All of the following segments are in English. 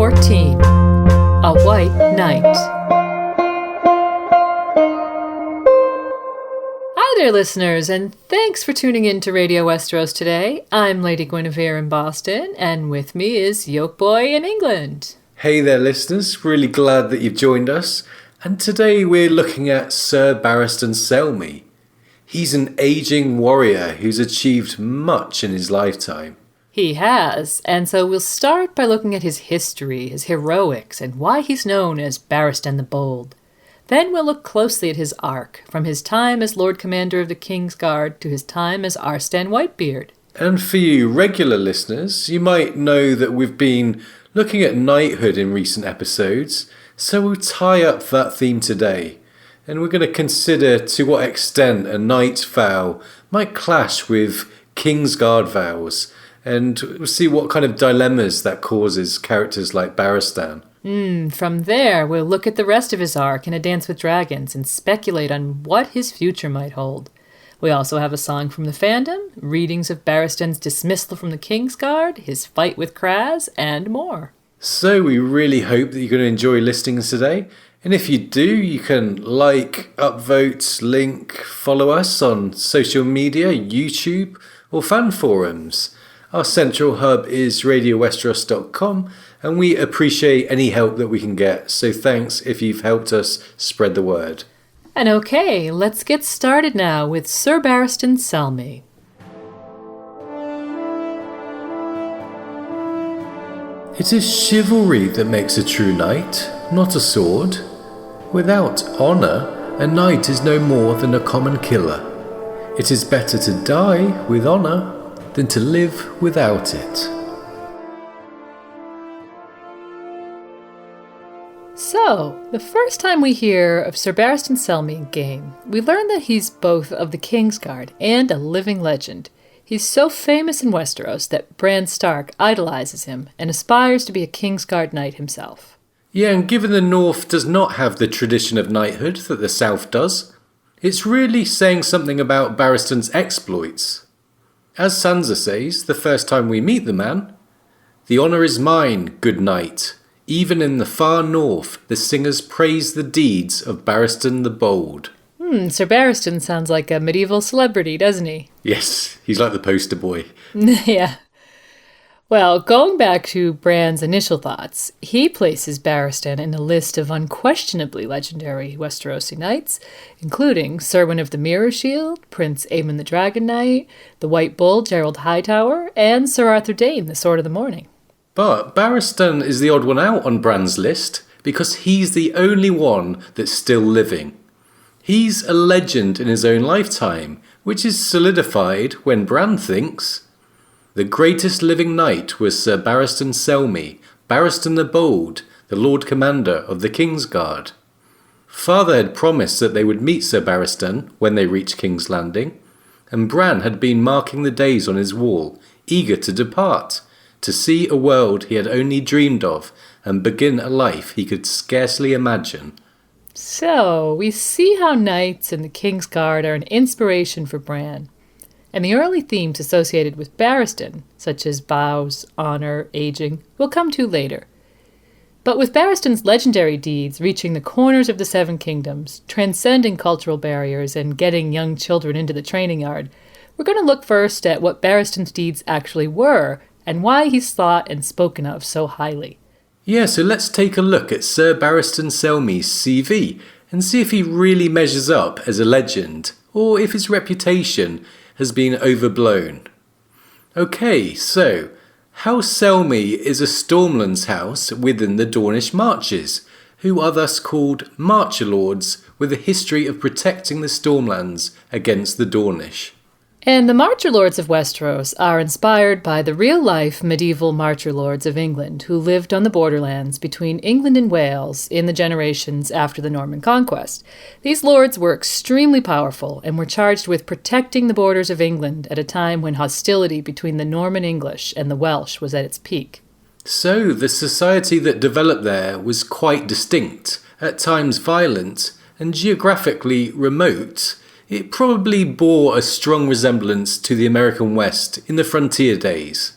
E14, A White Knight. Hi there, listeners, and thanks for tuning in to Radio Westeros today. I'm Lady Guinevere in Boston, and with me is Yoke Boy in England. Hey there, listeners. Really glad that you've joined us. And today we're looking at Sir Barristan Selmy. He's an aging warrior who's achieved much in his lifetime. He has, and so we'll start by looking at his history, his heroics, and why he's known as Barristan the Bold. Then we'll look closely at his arc, from his time as Lord Commander of the Kingsguard to his time as Arstan Whitebeard. And for you regular listeners, you might know that we've been looking at knighthood in recent episodes, so we'll tie up that theme today. And we're going to consider to what extent a knight's vow might clash with Kingsguard vows, and we'll see what kind of dilemmas that causes characters like Barristan. From there, we'll look at the rest of his arc in A Dance with Dragons and speculate on what his future might hold. We also have a song from the fandom, readings of Barristan's dismissal from the Kingsguard, his fight with Khrazz, and more. So we really hope that you're going to enjoy listening today. And if you do, you can like, upvote, link, follow us on social media, YouTube, or fan forums. Our central hub is radiowesteros.com, and we appreciate any help that we can get. So thanks if you've helped us spread the word. And okay, let's get started now with Sir Barristan Selmy. It is chivalry that makes a true knight, not a sword. Without honour, a knight is no more than a common killer. It is better to die with honour than to live without it. So, the first time we hear of Sir Barristan Selmy in game, we learn that he's both of the Kingsguard and a living legend. He's so famous in Westeros that Bran Stark idolizes him and aspires to be a Kingsguard knight himself. Yeah, and given the North does not have the tradition of knighthood that the South does, it's really saying something about Barristan's exploits. As Sansa says, the first time we meet the man, "The honour is mine, good knight. Even in the far north, the singers praise the deeds of Barristan the Bold." Sir Barristan sounds like a medieval celebrity, doesn't he? Yes, he's like the poster boy. Yeah. Well, going back to Bran's initial thoughts, he places Barristan in a list of unquestionably legendary Westerosi knights, including Serwyn of the Mirror Shield, Prince Aemon the Dragon Knight, the White Bull Gerald Hightower, and Sir Arthur Dayne, the Sword of the Morning. But Barristan is the odd one out on Bran's list because he's the only one that's still living. He's a legend in his own lifetime, which is solidified when Bran thinks, "The greatest living knight was Sir Barristan Selmy, Barristan the Bold, the Lord Commander of the Kingsguard." Father had promised that they would meet Sir Barristan when they reached King's Landing, and Bran had been marking the days on his wall, eager to depart, to see a world he had only dreamed of and begin a life he could scarcely imagine. So, we see how knights and the Kingsguard are an inspiration for Bran. And the early themes associated with Barristan, such as vows, honor, aging, we'll come to later. But with Barristan's legendary deeds reaching the corners of the Seven Kingdoms, transcending cultural barriers, and getting young children into the training yard, we're going to look first at what Barristan's deeds actually were, and why he's thought and spoken of so highly. Yeah, so let's take a look at Sir Barristan Selmy's CV and see if he really measures up as a legend, or if his reputation has been overblown. Okay, so House Selmy is a Stormlands house within the Dornish Marches, who are thus called Marcher Lords with a history of protecting the Stormlands against the Dornish. And the Marcher Lords of Westeros are inspired by the real-life medieval Marcher Lords of England who lived on the borderlands between England and Wales in the generations after the Norman conquest. These lords were extremely powerful and were charged with protecting the borders of England at a time when hostility between the Norman English and the Welsh was at its peak. So the society that developed there was quite distinct, at times violent, and geographically remote. It probably bore a strong resemblance to the American West in the frontier days.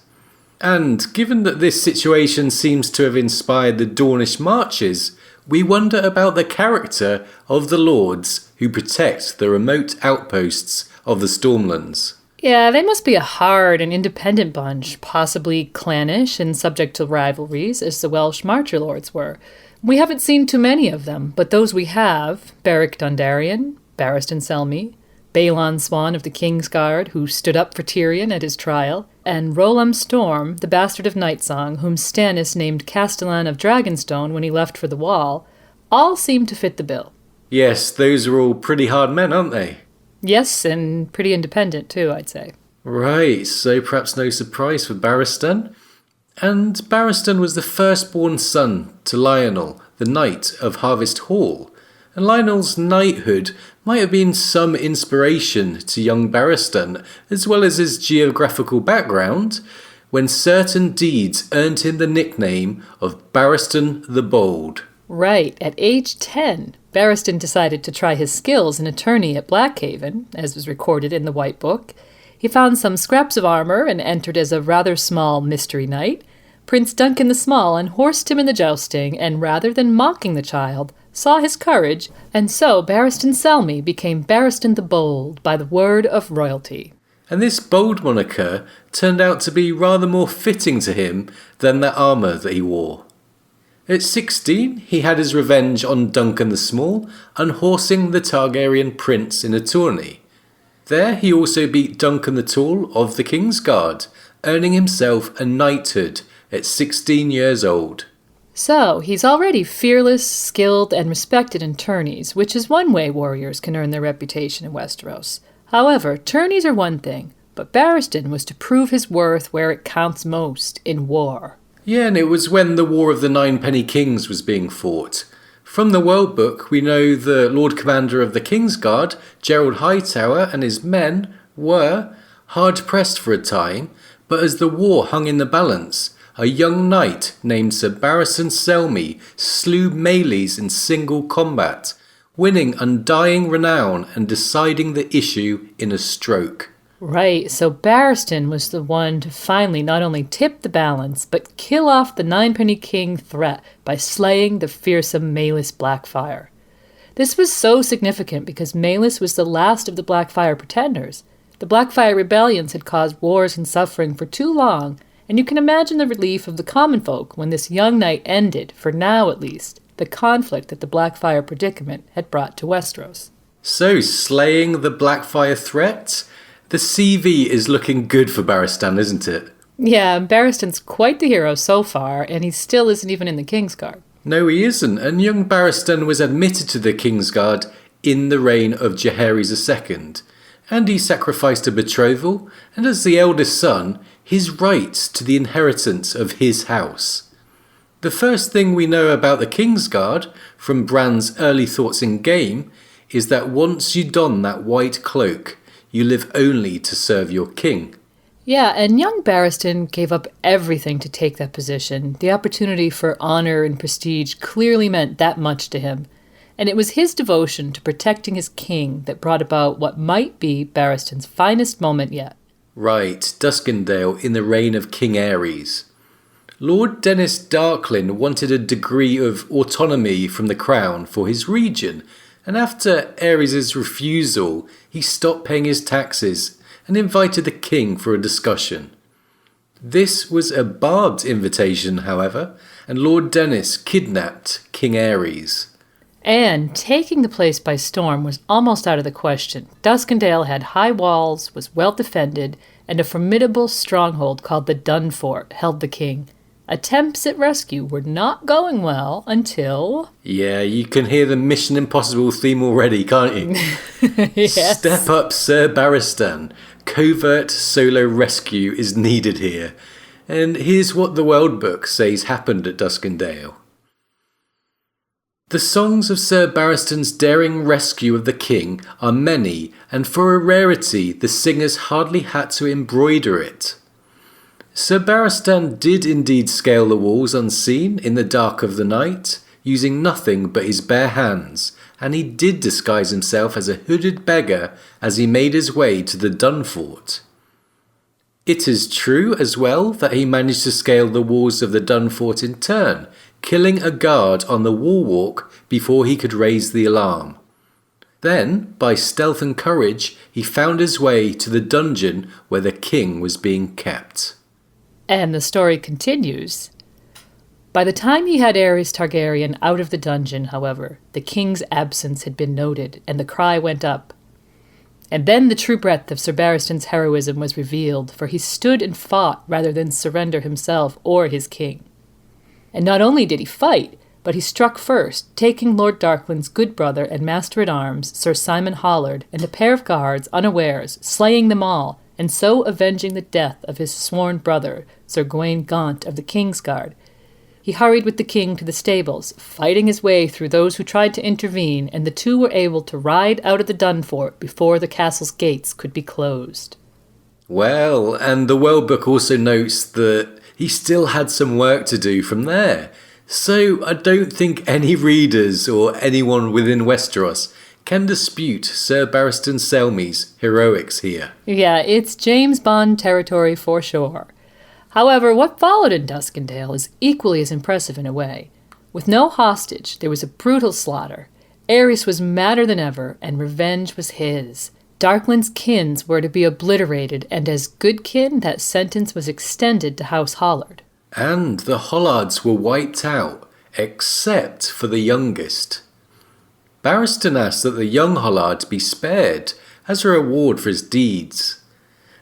And given that this situation seems to have inspired the Dornish marches, we wonder about the character of the lords who protect the remote outposts of the Stormlands. Yeah, they must be a hard and independent bunch, possibly clannish and subject to rivalries, as the Welsh Marcher Lords were. We haven't seen too many of them, but those we have, Beric Dondarrion, Barristan Selmy, Balon Swan of the Kingsguard, who stood up for Tyrion at his trial, and Rolam Storm, the bastard of Nightsong, whom Stannis named Castellan of Dragonstone when he left for the Wall, all seem to fit the bill. Yes, those are all pretty hard men, aren't they? Yes, and pretty independent too, I'd say. Right, so perhaps no surprise for Barristan. And Barristan was the firstborn son to Lionel, the Knight of Harvest Hall, and Lionel's knighthood might have been some inspiration to young Barristan, as well as his geographical background, when certain deeds earned him the nickname of Barristan the Bold. Right, at age 10, Barristan decided to try his skills as an attorney at Blackhaven, as was recorded in the White Book. He found some scraps of armor and entered as a rather small mystery knight. Prince Duncan the Small unhorsed him in the jousting, and rather than mocking the child, saw his courage, and so Barristan Selmy became Barristan the Bold by the word of royalty. And this bold moniker turned out to be rather more fitting to him than the armour that he wore. At 16, he had his revenge on Duncan the Small, unhorsing the Targaryen prince in a tourney. There he also beat Duncan the Tall of the Kingsguard, earning himself a knighthood at 16 years old. So, he's already fearless, skilled, and respected in tourneys, which is one way warriors can earn their reputation in Westeros. However, tourneys are one thing, but Barristan was to prove his worth where it counts most, in war. Yeah, and it was when the War of the Ninepenny Kings was being fought. From the World Book, we know the Lord Commander of the Kingsguard, Gerald Hightower, and his men were hard-pressed for a time, but as the war hung in the balance, a young knight named Sir Barristan Selmy slew melees in single combat, winning undying renown and deciding the issue in a stroke. Right, so Barristan was the one to finally not only tip the balance, but kill off the Ninepenny King threat by slaying the fearsome Maelys Blackfyre. This was so significant because Maelys was the last of the Blackfyre pretenders. The Blackfyre rebellions had caused wars and suffering for too long, and you can imagine the relief of the common folk when this young knight ended, for now at least, the conflict that the Blackfyre predicament had brought to Westeros. So, slaying the Blackfyre threat? The CV is looking good for Barristan, isn't it? Yeah, Barristan's quite the hero so far, and he still isn't even in the Kingsguard. No, he isn't, and young Barristan was admitted to the Kingsguard in the reign of Jaehaerys II, and he sacrificed a betrothal, and as the eldest son, his rights to the inheritance of his house. The first thing we know about the Kingsguard, from Bran's early thoughts in game, is that once you don that white cloak, you live only to serve your king. Yeah, and young Barristan gave up everything to take that position. The opportunity for honor and prestige clearly meant that much to him. And it was his devotion to protecting his king that brought about what might be Barristan's finest moment yet. Right, Duskendale in the reign of King Aerys. Lord Dennis Darklyn wanted a degree of autonomy from the crown for his region, and after Aerys' refusal, he stopped paying his taxes and invited the king for a discussion. This was a barbed invitation, however, and Lord Dennis kidnapped King Aerys. And taking the place by storm was almost out of the question. Duskendale had high walls, was well defended, and a formidable stronghold called the Dun Fort held the king. Attempts at rescue were not going well until... Yeah, you can hear the Mission Impossible theme already, can't you? Yes. Step up, Sir Barristan. Covert solo rescue is needed here. And here's what the World Book says happened at Duskendale. The songs of Sir Barristan's daring rescue of the king are many, and for a rarity the singers hardly had to embroider it. Sir Barristan did indeed scale the walls unseen in the dark of the night, using nothing but his bare hands, and he did disguise himself as a hooded beggar as he made his way to the Dun Fort. It is true as well that he managed to scale the walls of the Dun Fort in turn, killing a guard on the wall walk before he could raise the alarm. Then, by stealth and courage, he found his way to the dungeon where the king was being kept. And the story continues. By the time he had Aerys Targaryen out of the dungeon, however, the king's absence had been noted, and the cry went up. And then the true breadth of Sir Barristan's heroism was revealed, for he stood and fought rather than surrender himself or his king. And not only did he fight, but he struck first, taking Lord Darkland's good brother and master-at-arms, Sir Simon Hollard, and a pair of guards unawares, slaying them all, and so avenging the death of his sworn brother, Sir Gawain Gaunt of the Kingsguard. He hurried with the king to the stables, fighting his way through those who tried to intervene, and the two were able to ride out of the Dun Fort before the castle's gates could be closed. Well, and the World Book also notes that he still had some work to do from there. So I don't think any readers or anyone within Westeros can dispute Sir Barristan Selmy's heroics here. Yeah, it's James Bond territory for sure. However, what followed in Duskendale is equally as impressive in a way. With no hostage, there was a brutal slaughter. Aerys was madder than ever, and revenge was his. Darkland's kins were to be obliterated, and as good kin, that sentence was extended to House Hollard. And the Hollards were wiped out, except for the youngest. Barristan asked that the young Hollard be spared as a reward for his deeds.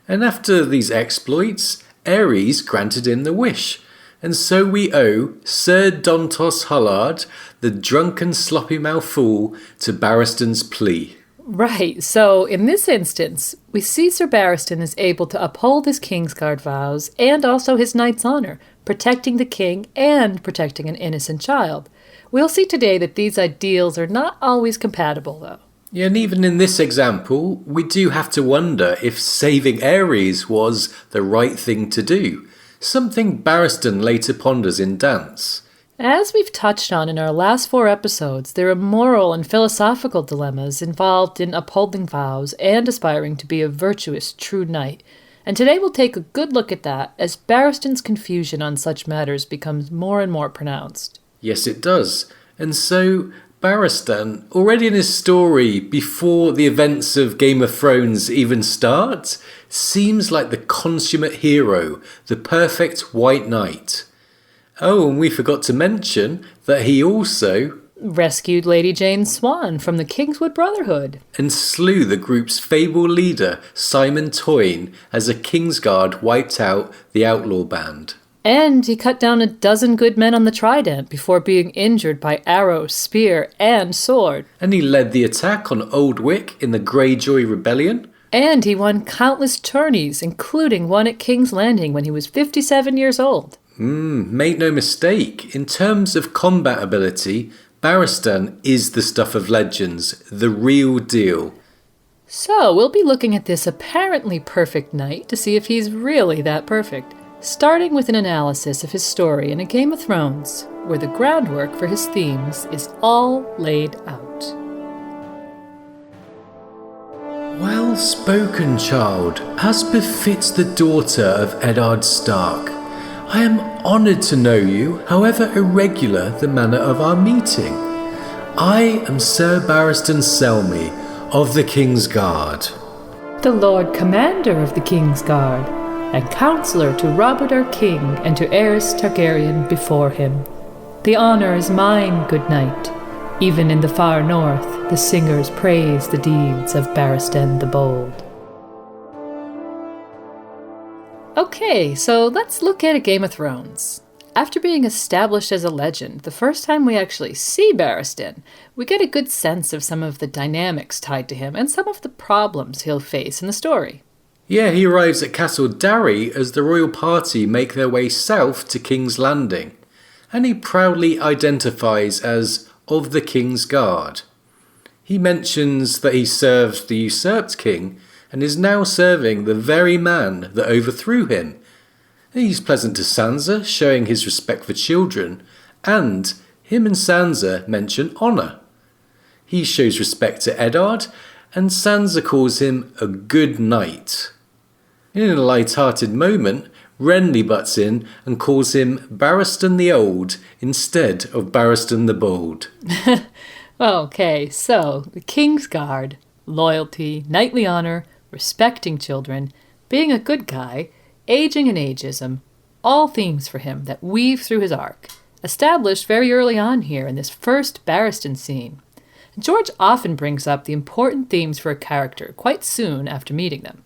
And after these exploits, Aerys granted him the wish, and so we owe Sir Dontos Hollard, the drunken sloppy-mouthed fool, to Barristan's plea. Right, so in this instance, we see Sir Barristan is able to uphold his Kingsguard vows and also his knight's honor, protecting the king and protecting an innocent child. We'll see today that these ideals are not always compatible, though. Yeah, and even in this example, we do have to wonder if saving Aerys was the right thing to do, something Barristan later ponders in Dance. As we've touched on in our last 4 episodes, there are moral and philosophical dilemmas involved in upholding vows and aspiring to be a virtuous, true knight. And today we'll take a good look at that as Barristan's confusion on such matters becomes more and more pronounced. Yes, it does. And so, Barristan, already in his story, before the events of Game of Thrones even start, seems like the consummate hero, the perfect white knight. Oh, and we forgot to mention that he also rescued Lady Jane Swan from the Kingswood Brotherhood and slew the group's fabled leader, Simon Toyne, as a Kingsguard wiped out the outlaw band. And he cut down a dozen good men on the Trident before being injured by arrow, spear, and sword. And he led the attack on Old Wick in the Greyjoy Rebellion. And he won countless tourneys, including one at King's Landing when he was 57 years old. Make no mistake, in terms of combat ability, Barristan is the stuff of legends, the real deal. So, we'll be looking at this apparently perfect knight to see if he's really that perfect, starting with an analysis of his story in A Game of Thrones, where the groundwork for his themes is all laid out. Well spoken, child, as befits the daughter of Eddard Stark. I am honoured to know you, however irregular the manner of our meeting. I am Sir Barristan Selmy of the Kingsguard. The Lord Commander of the Kingsguard, and Counsellor to Robert our King and to Aerys Targaryen before him. The honour is mine, good knight. Even in the far north, the singers praise the deeds of Barristan the Bold. Okay, so let's look at A Game of Thrones. After being established as a legend, the first time we actually see Barristan, we get a good sense of some of the dynamics tied to him and some of the problems he'll face in the story. Yeah, he arrives at Castle Darry as the royal party make their way south to King's Landing, and he proudly identifies as of the King's Guard. He mentions that he served the usurped king and is now serving the very man that overthrew him. He's pleasant to Sansa, showing his respect for children, and him and Sansa mention honour. He shows respect to Eddard, and Sansa calls him a good knight. In a light-hearted moment, Renly butts in and calls him Barristan the Old instead of Barristan the Bold. Okay, so the Kingsguard, loyalty, knightly honor, respecting children, being a good guy, aging and ageism, all themes for him that weave through his arc, established very early on here in this first Barristan scene. George often brings up the important themes for a character quite soon after meeting them.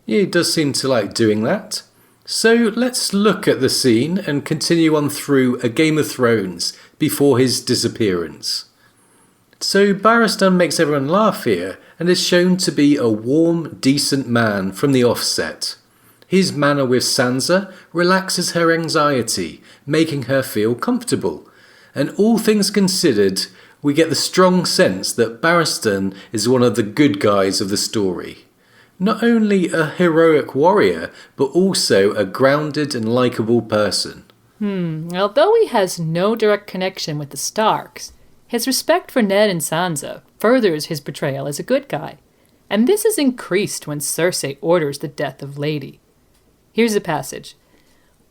Yeah, he does seem to like doing that. So let's look at the scene and continue on through A Game of Thrones before his disappearance. So Barristan makes everyone laugh here and is shown to be a warm, decent man from the offset. His manner with Sansa relaxes her anxiety, making her feel comfortable. And all things considered, we get the strong sense that Barristan is one of the good guys of the story. Not only a heroic warrior, but also a grounded and likeable person. Although he has no direct connection with the Starks, his respect for Ned and Sansa furthers his portrayal as a good guy. And this is increased when Cersei orders the death of Lady. Here's a passage.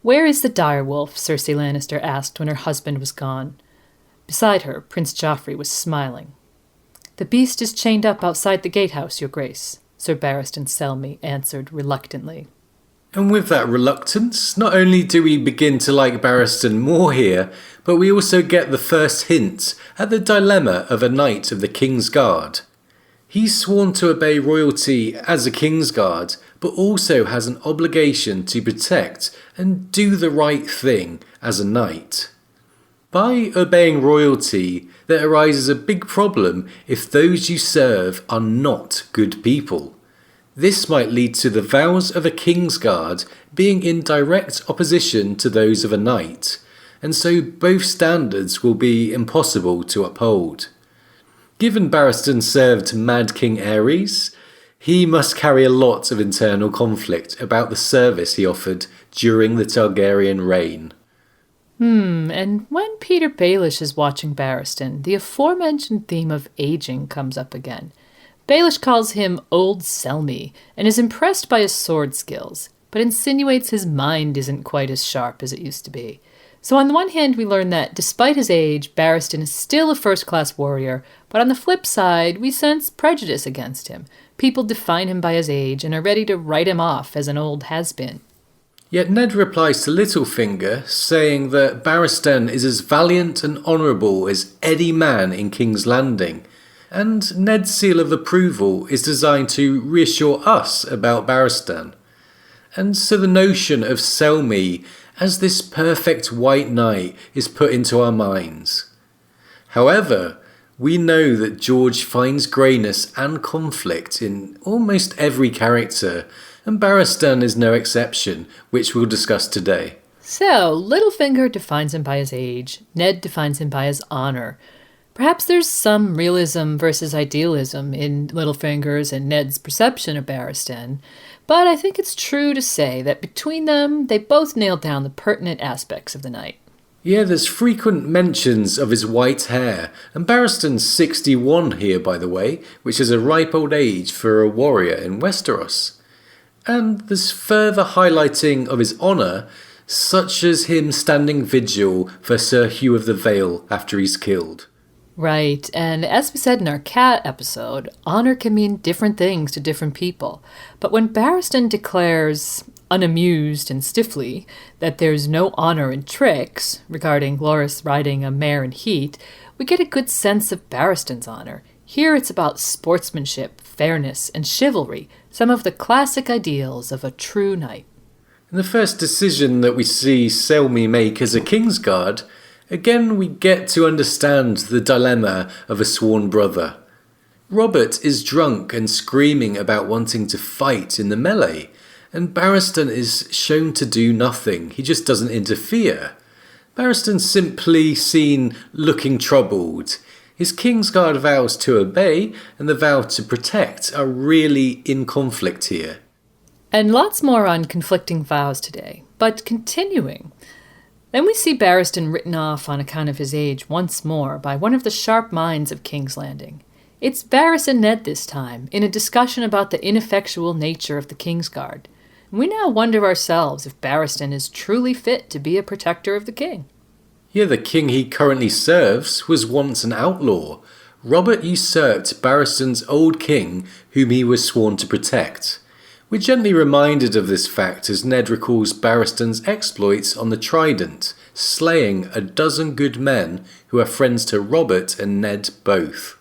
"Where is the direwolf?" Cersei Lannister asked when her husband was gone. Beside her, Prince Joffrey was smiling. "The beast is chained up outside the gatehouse, your grace," Sir Barristan Selmy answered reluctantly. And with that reluctance, not only do we begin to like Barristan more here, but we also get the first hint at the dilemma of a knight of the Kingsguard. He's sworn to obey royalty as a Kingsguard, but also has an obligation to protect and do the right thing as a knight. By obeying royalty, there arises a big problem if those you serve are not good people. This might lead to the vows of a Kingsguard being in direct opposition to those of a knight, and so both standards will be impossible to uphold. Given Barristan served Mad King Aerys, he must carry a lot of internal conflict about the service he offered during the Targaryen reign. And when Peter Baelish is watching Barristan, the aforementioned theme of aging comes up again. Baelish calls him Old Selmy and is impressed by his sword skills, but insinuates his mind isn't quite as sharp as it used to be. So on the one hand, we learn that despite his age, Barristan is still a first-class warrior, but on the flip side, we sense prejudice against him. People define him by his age and are ready to write him off as an old has-been. Yet Ned replies to Littlefinger, saying that Barristan is as valiant and honourable as any man in King's Landing, and Ned's seal of approval is designed to reassure us about Barristan. And so the notion of Selmy as this perfect white knight is put into our minds. However, we know that George finds greyness and conflict in almost every character, and Barristan is no exception, which we'll discuss today. So, Littlefinger defines him by his age, Ned defines him by his honor. Perhaps there's some realism versus idealism in Littlefinger's and Ned's perception of Barristan, but I think it's true to say that between them, they both nailed down the pertinent aspects of the knight. Yeah, there's frequent mentions of his white hair, and Barristan's 61 here, by the way, which is a ripe old age for a warrior in Westeros. And there's further highlighting of his honour, such as him standing vigil for Sir Hugh of the Vale after he's killed. Right, and as we said in our cat episode, honor can mean different things to different people. But when Barristan declares, unamused and stiffly, that there's no honor in tricks, regarding Loras riding a mare in heat, we get a good sense of Barristan's honor. Here it's about sportsmanship, fairness, and chivalry, some of the classic ideals of a true knight. In the first decision that we see Selmy make as a Kingsguard, again we get to understand the dilemma of a sworn brother. Robert is drunk and screaming about wanting to fight in the melee, and Barristan is shown to do nothing, he just doesn't interfere. Barristan's simply seen looking troubled. His Kingsguard vows to obey and the vow to protect are really in conflict here. And lots more on conflicting vows today, but continuing. Then we see Barristan written off on account of his age once more by one of the sharp minds of King's Landing. It's Varys and Ned this time, in a discussion about the ineffectual nature of the Kingsguard. And we now wonder ourselves if Barristan is truly fit to be a protector of the king. Yeah, the king he currently serves was once an outlaw. Robert usurped Barristan's old king, whom he was sworn to protect. We're gently reminded of this fact as Ned recalls Barristan's exploits on the Trident, slaying 12 good men who are friends to Robert and Ned both.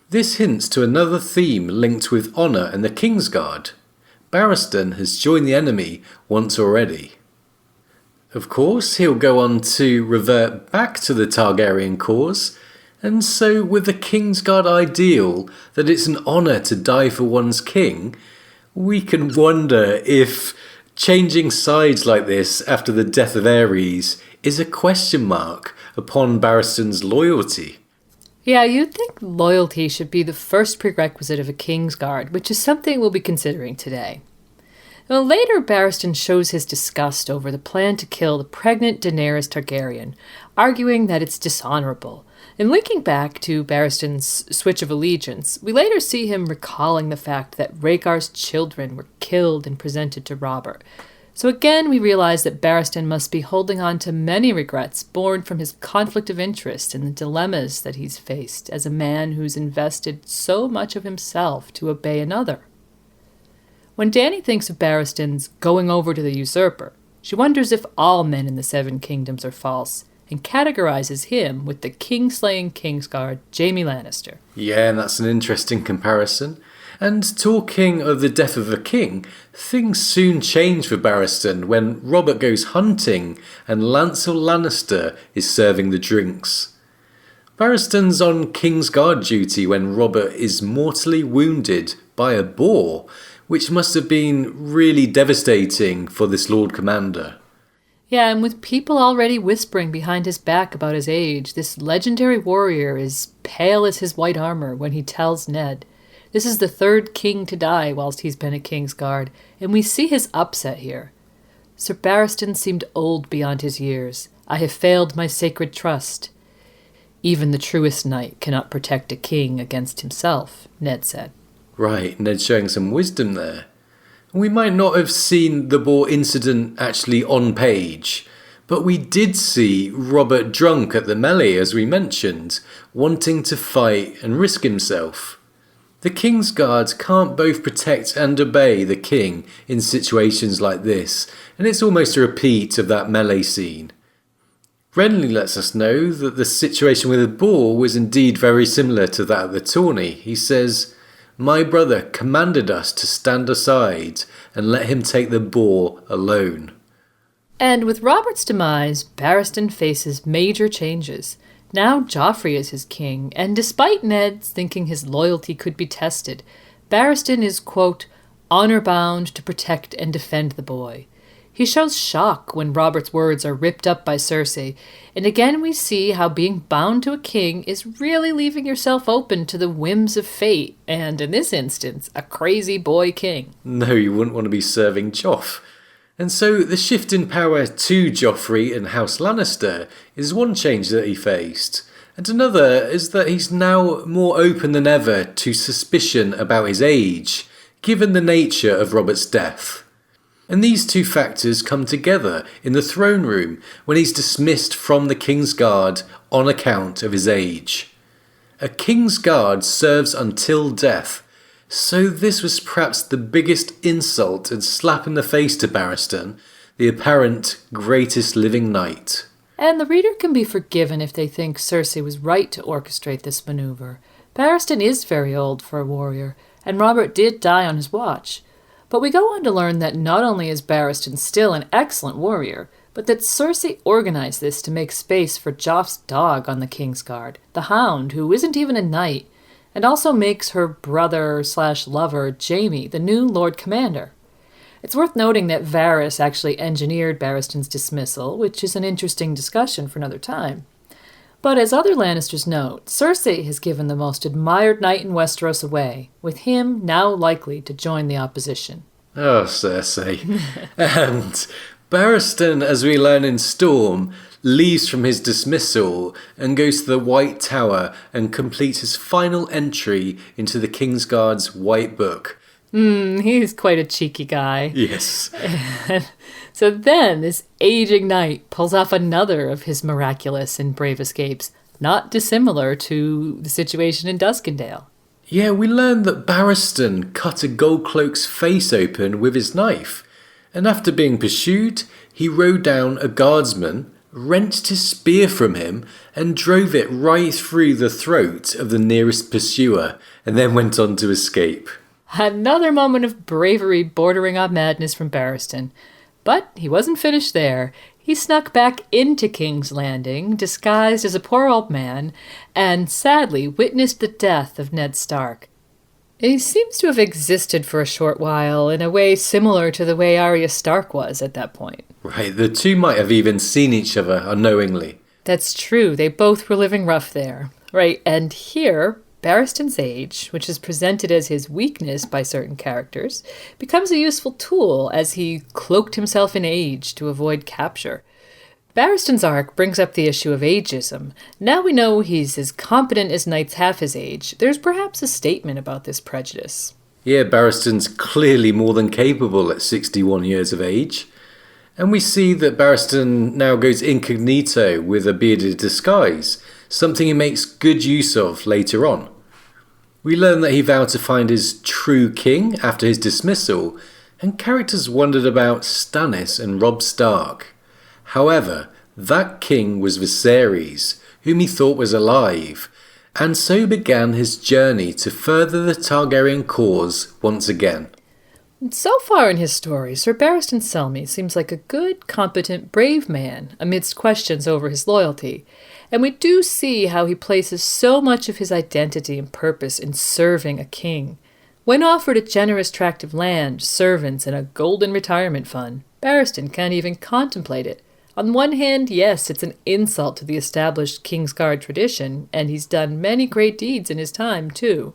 This hints to another theme linked with honour and the Kingsguard. Barristan has joined the enemy once already. Of course, he'll go on to revert back to the Targaryen cause, and so with the Kingsguard ideal that it's an honour to die for one's king, we can wonder if changing sides like this after the death of Aerys is a question mark upon Barristan's loyalty. Yeah, you'd think loyalty should be the first prerequisite of a Kingsguard, which is something we'll be considering today. Now, later, Barristan shows his disgust over the plan to kill the pregnant Daenerys Targaryen, arguing that it's dishonorable. And linking back to Barristan's switch of allegiance, we later see him recalling the fact that Rhaegar's children were killed and presented to Robert. So again, we realize that Barristan must be holding on to many regrets born from his conflict of interest and the dilemmas that he's faced as a man who's invested so much of himself to obey another. When Dany thinks of Barristan's going over to the usurper, she wonders if all men in the Seven Kingdoms are false, and categorizes him with the king-slaying Kingsguard, Jaime Lannister. Yeah, and that's an interesting comparison. And talking of the death of a king, things soon change for Barristan when Robert goes hunting and Lancel Lannister is serving the drinks. Barristan's on Kingsguard duty when Robert is mortally wounded by a boar, which must have been really devastating for this Lord Commander. Yeah, and with people already whispering behind his back about his age, this legendary warrior is pale as his white armor when he tells Ned. This is the third king to die whilst he's been a Kingsguard, and we see his upset here. Sir Barristan seemed old beyond his years. I have failed my sacred trust. Even the truest knight cannot protect a king against himself, Ned said. Right, Ned's showing some wisdom there. We might not have seen the boar incident actually on page, but we did see Robert drunk at the melee, as we mentioned, wanting to fight and risk himself. The Kingsguard can't both protect and obey the king in situations like this, and it's almost a repeat of that melee scene. Renly lets us know that the situation with the boar was indeed very similar to that at the tourney. He says, "My brother commanded us to stand aside and let him take the boar alone." And with Robert's demise, Barristan faces major changes. Now Joffrey is his king, and despite Ned's thinking his loyalty could be tested, Barristan is, quote, honor-bound to protect and defend the boy. He shows shock when Robert's words are ripped up by Cersei, and again we see how being bound to a king is really leaving yourself open to the whims of fate, and in this instance, a crazy boy king. No, you wouldn't want to be serving Joff. And so the shift in power to Joffrey and House Lannister is one change that he faced, and another is that he's now more open than ever to suspicion about his age, given the nature of Robert's death. And these two factors come together in the throne room when he's dismissed from the Kingsguard on account of his age. A Kingsguard serves until death, so this was perhaps the biggest insult and slap in the face to Barristan, the apparent greatest living knight. And the reader can be forgiven if they think Cersei was right to orchestrate this maneuver. Barristan is very old for a warrior, and Robert did die on his watch. But we go on to learn that not only is Barristan still an excellent warrior, but that Cersei organized this to make space for Joff's dog on the Kingsguard, the Hound, who isn't even a knight, and also makes her brother/lover, Jaime, the new Lord Commander. It's worth noting that Varys actually engineered Barristan's dismissal, which is an interesting discussion for another time. But as other Lannisters note, Cersei has given the most admired knight in Westeros away, with him now likely to join the opposition. Oh, Cersei. And Barristan, as we learn in Storm, leaves from his dismissal and goes to the White Tower and completes his final entry into the Kingsguard's White Book. He's quite a cheeky guy. Yes. So then this aging knight pulls off another of his miraculous and brave escapes, not dissimilar to the situation in Duskendale. Yeah, we learn that Barristan cut a Goldcloak's face open with his knife, and after being pursued, he rode down a guardsman, wrenched his spear from him, and drove it right through the throat of the nearest pursuer, and then went on to escape. Another moment of bravery bordering on madness from Barristan. But he wasn't finished there. He snuck back into King's Landing, disguised as a poor old man, and sadly witnessed the death of Ned Stark. He seems to have existed for a short while in a way similar to the way Arya Stark was at that point. Right, the two might have even seen each other unknowingly. That's true, they both were living rough there. Right, and here, Barristan's age, which is presented as his weakness by certain characters, becomes a useful tool as he cloaked himself in age to avoid capture. Barristan's arc brings up the issue of ageism. Now we know he's as competent as knights half his age. There's perhaps a statement about this prejudice. Yeah, Barristan's clearly more than capable at 61 years of age. And we see that Barristan now goes incognito with a bearded disguise, something he makes good use of later on. We learn that he vowed to find his true king after his dismissal, and characters wondered about Stannis and Robb Stark. However, that king was Viserys, whom he thought was alive, and so began his journey to further the Targaryen cause once again. So far in his story, Sir Barristan Selmy seems like a good, competent, brave man amidst questions over his loyalty, and we do see how he places so much of his identity and purpose in serving a king. When offered a generous tract of land, servants, and a golden retirement fund, Barristan can't even contemplate it. On one hand, yes, it's an insult to the established Kingsguard tradition, and he's done many great deeds in his time, too.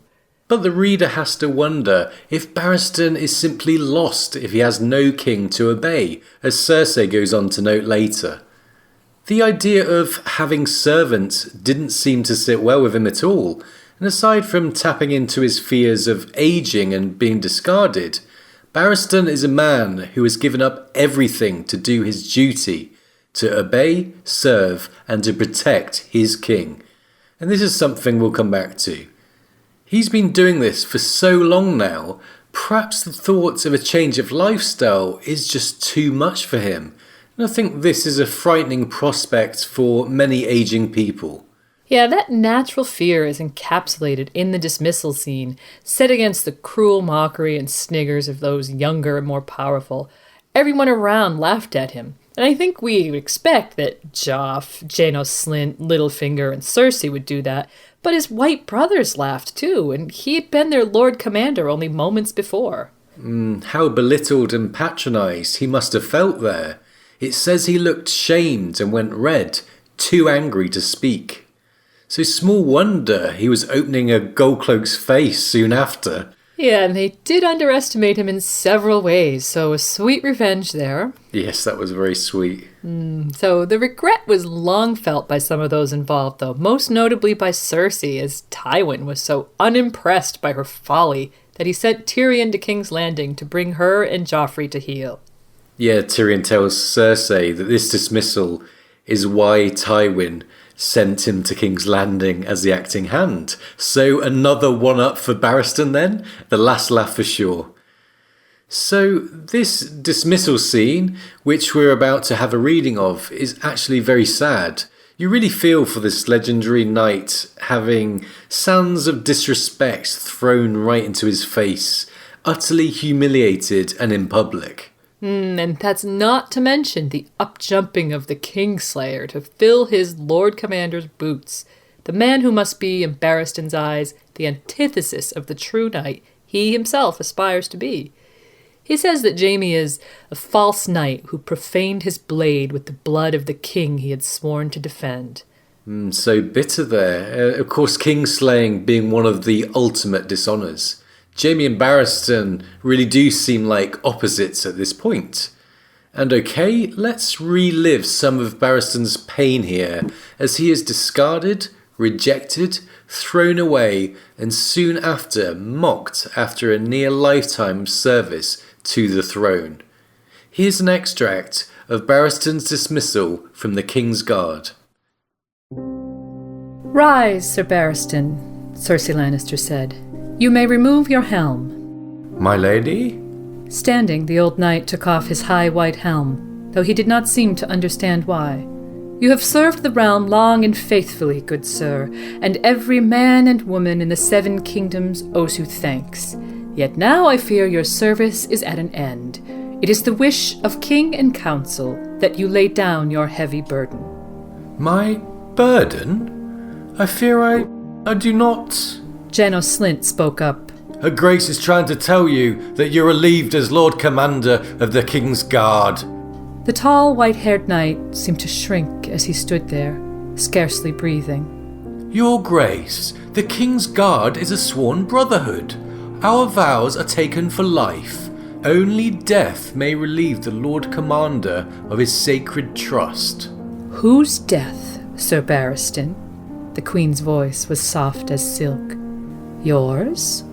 But the reader has to wonder if Barristan is simply lost if he has no king to obey, as Cersei goes on to note later. The idea of having servants didn't seem to sit well with him at all, and aside from tapping into his fears of ageing and being discarded, Barristan is a man who has given up everything to do his duty, to obey, serve, and to protect his king. And this is something we'll come back to. He's been doing this for so long now, perhaps the thought of a change of lifestyle is just too much for him. And I think this is a frightening prospect for many aging people. Yeah, that natural fear is encapsulated in the dismissal scene, set against the cruel mockery and sniggers of those younger and more powerful. Everyone around laughed at him. And I think we would expect that Joff, Janos Slynt, Littlefinger, and Cersei would do that, but his white brothers laughed too, and he had been their Lord Commander only moments before. How belittled and patronised he must have felt there. It says he looked shamed and went red, too angry to speak. So small wonder he was opening a Goldcloak's face soon after. Yeah, and they did underestimate him in several ways, so a sweet revenge there. Yes, that was very sweet. So the regret was long felt by some of those involved, though, most notably by Cersei, as Tywin was so unimpressed by her folly that he sent Tyrion to King's Landing to bring her and Joffrey to heel. Yeah, Tyrion tells Cersei that this dismissal is why Tywin sent him to King's Landing as the acting hand. So another one-up for Barristan then? The last laugh for sure. So this dismissal scene, which we're about to have a reading of, is actually very sad. You really feel for this legendary knight having sands of disrespect thrown right into his face, utterly humiliated and in public. And that's not to mention the upjumping of the Kingslayer to fill his Lord Commander's boots. The man who must be, in Barristan's eyes, the antithesis of the true knight he himself aspires to be. He says that Jaime is a false knight who profaned his blade with the blood of the king he had sworn to defend. So bitter there. Of course, kingslaying being one of the ultimate dishonours. Jaime and Barristan really do seem like opposites at this point. And okay, let's relive some of Barristan's pain here as he is discarded, rejected, thrown away, and soon after mocked after a near lifetime service to the throne. Here's an extract of Barristan's dismissal from the Kingsguard. "Rise, Sir Barristan," Cersei Lannister said. "You may remove your helm." "My lady?" Standing, the old knight took off his high white helm, though he did not seem to understand why. "You have served the realm long and faithfully, good sir, and every man and woman in the 7 kingdoms owes you thanks. Yet now I fear your service is at an end. It is the wish of king and council that you lay down your heavy burden." "My burden? I fear I do not..." Janos Slint spoke up. "Her Grace is trying to tell you that you're relieved as Lord Commander of the Kingsguard." The tall, white-haired knight seemed to shrink as he stood there, scarcely breathing. "Your Grace, the Kingsguard is a sworn brotherhood. Our vows are taken for life. Only death may relieve the Lord Commander of his sacred trust." "Whose death, Sir Barristan?" The Queen's voice was soft as silk. "Yours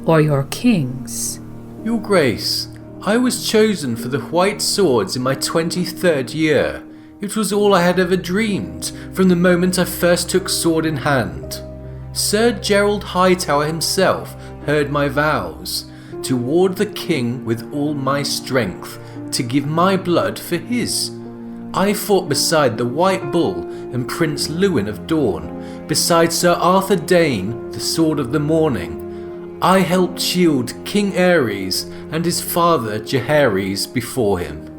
or your king's?" "Your Grace, I was chosen for the White Swords in my 23rd year. It was all I had ever dreamed from the moment I first took sword in hand. Sir Gerald Hightower himself heard my vows, to ward the king with all my strength, to give my blood for his. I fought beside the White Bull and Prince Lewin of Dawn, beside Sir Arthur Dane, the Sword of the Morning. I helped shield King Aerys and his father Jaehaerys before him."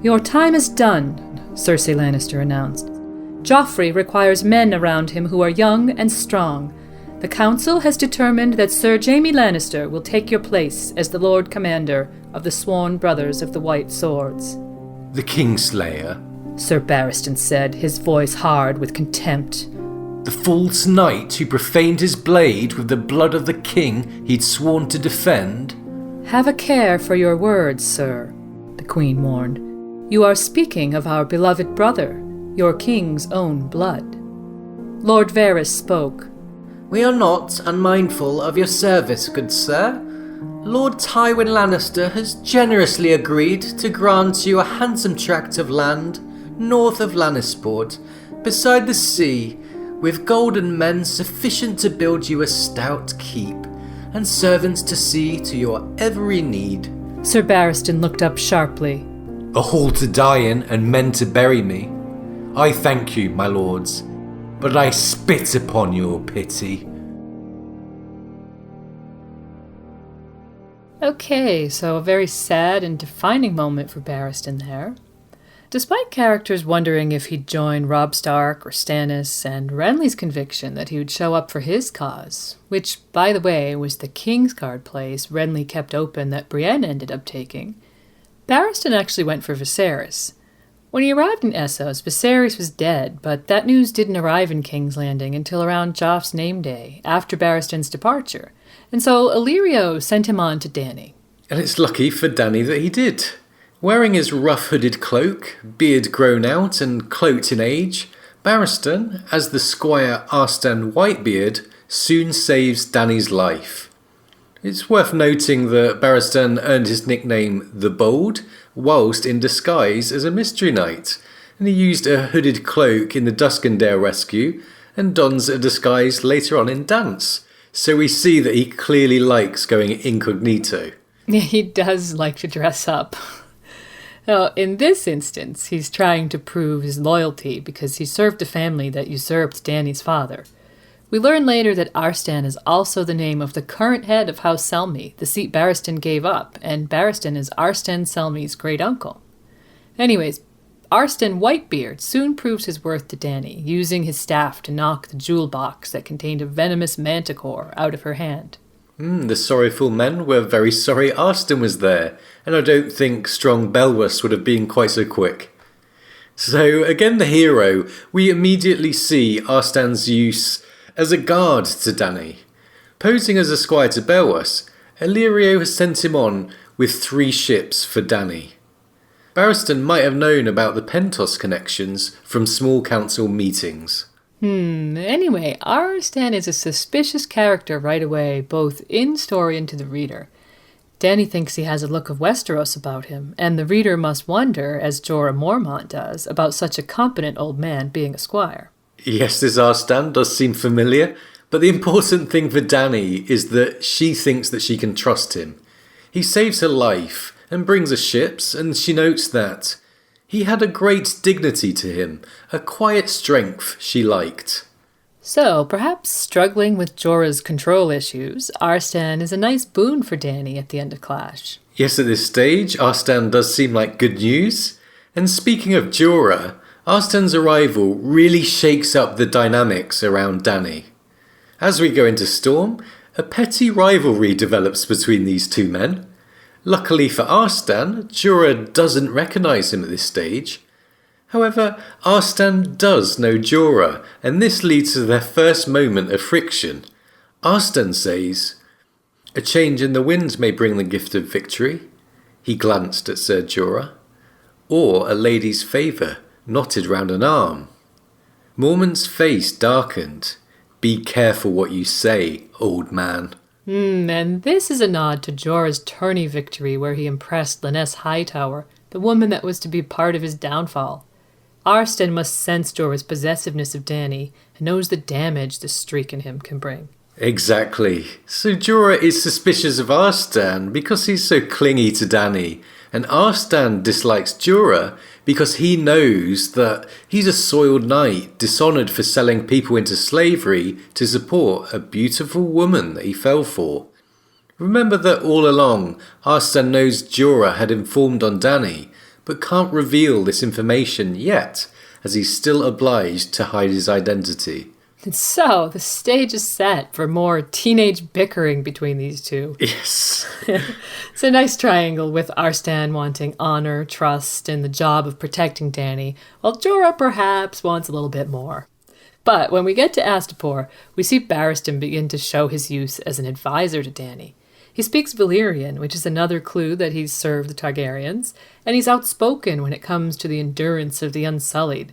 "Your time is done," Cersei Lannister announced. "Joffrey requires men around him who are young and strong. The council has determined that Sir Jaime Lannister will take your place as the Lord Commander of the Sworn Brothers of the White Swords." "The Kingslayer?" Sir Barristan said, his voice hard with contempt. "The false knight who profaned his blade with the blood of the king he'd sworn to defend?" "Have a care for your words, sir," the Queen warned. "You are speaking of our beloved brother, your king's own blood." Lord Varys spoke. "We are not unmindful of your service, good sir. Lord Tywin Lannister has generously agreed to grant you a handsome tract of land north of Lannisport, beside the sea, with golden men sufficient to build you a stout keep, and servants to see to your every need." Sir Barristan looked up sharply. "A hall to die in and men to bury me. I thank you, my lords, but I spit upon your pity." Okay, so a very sad and defining moment for Barristan there. Despite characters wondering if he'd join Robb Stark or Stannis, and Renly's conviction that he would show up for his cause, which, by the way, was the Kingsguard place Renly kept open that Brienne ended up taking, Barristan actually went for Viserys. When he arrived in Essos, Viserys was dead, but that news didn't arrive in King's Landing until around Joff's name day, after Barristan's departure, and so Illyrio sent him on to Dany. And it's lucky for Dany that he did. Wearing his rough hooded cloak, beard grown out and cloaked in age, Barristan, as the squire Arstan Whitebeard, soon saves Dany's life. It's worth noting that Barristan earned his nickname The Bold whilst in disguise as a mystery knight, and he used a hooded cloak in the Duskendale rescue and dons a disguise later on in Dance, so we see that he clearly likes going incognito. Yeah, he does like to dress up. Now, in this instance, he's trying to prove his loyalty because he served a family that usurped Dany's father. We learn later that Arstan is also the name of the current head of House Selmy, the seat Barristan gave up, and Barristan is Arstan Selmy's great-uncle. Anyways, Arstan Whitebeard soon proves his worth to Dany, using his staff to knock the jewel box that contained a venomous manticore out of her hand. The sorrowful men were very sorry Arstan was there, and I don't think strong Belwas would have been quite so quick. So, again the hero, we immediately see Arstan's use as a guard to Dany. Posing as a squire to Belwas, Illyrio has sent him on with 3 ships for Dany. Barristan might have known about the Pentos connections from small council meetings. Anyway, Arstan is a suspicious character right away, both in story and to the reader. Dany thinks he has a look of Westeros about him, and the reader must wonder, as Jorah Mormont does, about such a competent old man being a squire. Yes, this Arstan does seem familiar, but the important thing for Dany is that she thinks that she can trust him. He saves her life and brings her ships, and she notes that. He had a great dignity to him, a quiet strength she liked. So, perhaps struggling with Jorah's control issues, Arstan is a nice boon for Dany at the end of Clash. Yes, at this stage, Arstan does seem like good news. And speaking of Jorah, Arstan's arrival really shakes up the dynamics around Dany. As we go into Storm, a petty rivalry develops between these two men. Luckily for Arstan, Jorah doesn't recognise him at this stage. However, Arstan does know Jorah, and this leads to their first moment of friction. Arstan says, "A change in the wind may bring the gift of victory," he glanced at Ser Jorah, "or a lady's favour knotted round an arm." Mormont's face darkened. "Be careful what you say, old man." And this is a nod to Jorah's tourney victory where he impressed Lynesse Hightower, the woman that was to be part of his downfall. Arstan must sense Jorah's possessiveness of Dany and knows the damage the streak in him can bring. Exactly. So Jorah is suspicious of Arstan because he's so clingy to Dany, and Arstan dislikes Jorah because he knows that he's a soiled knight, dishonoured for selling people into slavery to support a beautiful woman that he fell for. Remember that all along, Arstan knows Jorah had informed on Dany, but can't reveal this information yet, as he's still obliged to hide his identity. And so, the stage is set for more teenage bickering between these two. Yes. It's a nice triangle with Arstan wanting honor, trust, and the job of protecting Dany, while Jorah perhaps wants a little bit more. But when we get to Astapor, we see Barristan begin to show his use as an advisor to Dany. He speaks Valyrian, which is another clue that he's served the Targaryens, and he's outspoken when it comes to the endurance of the Unsullied.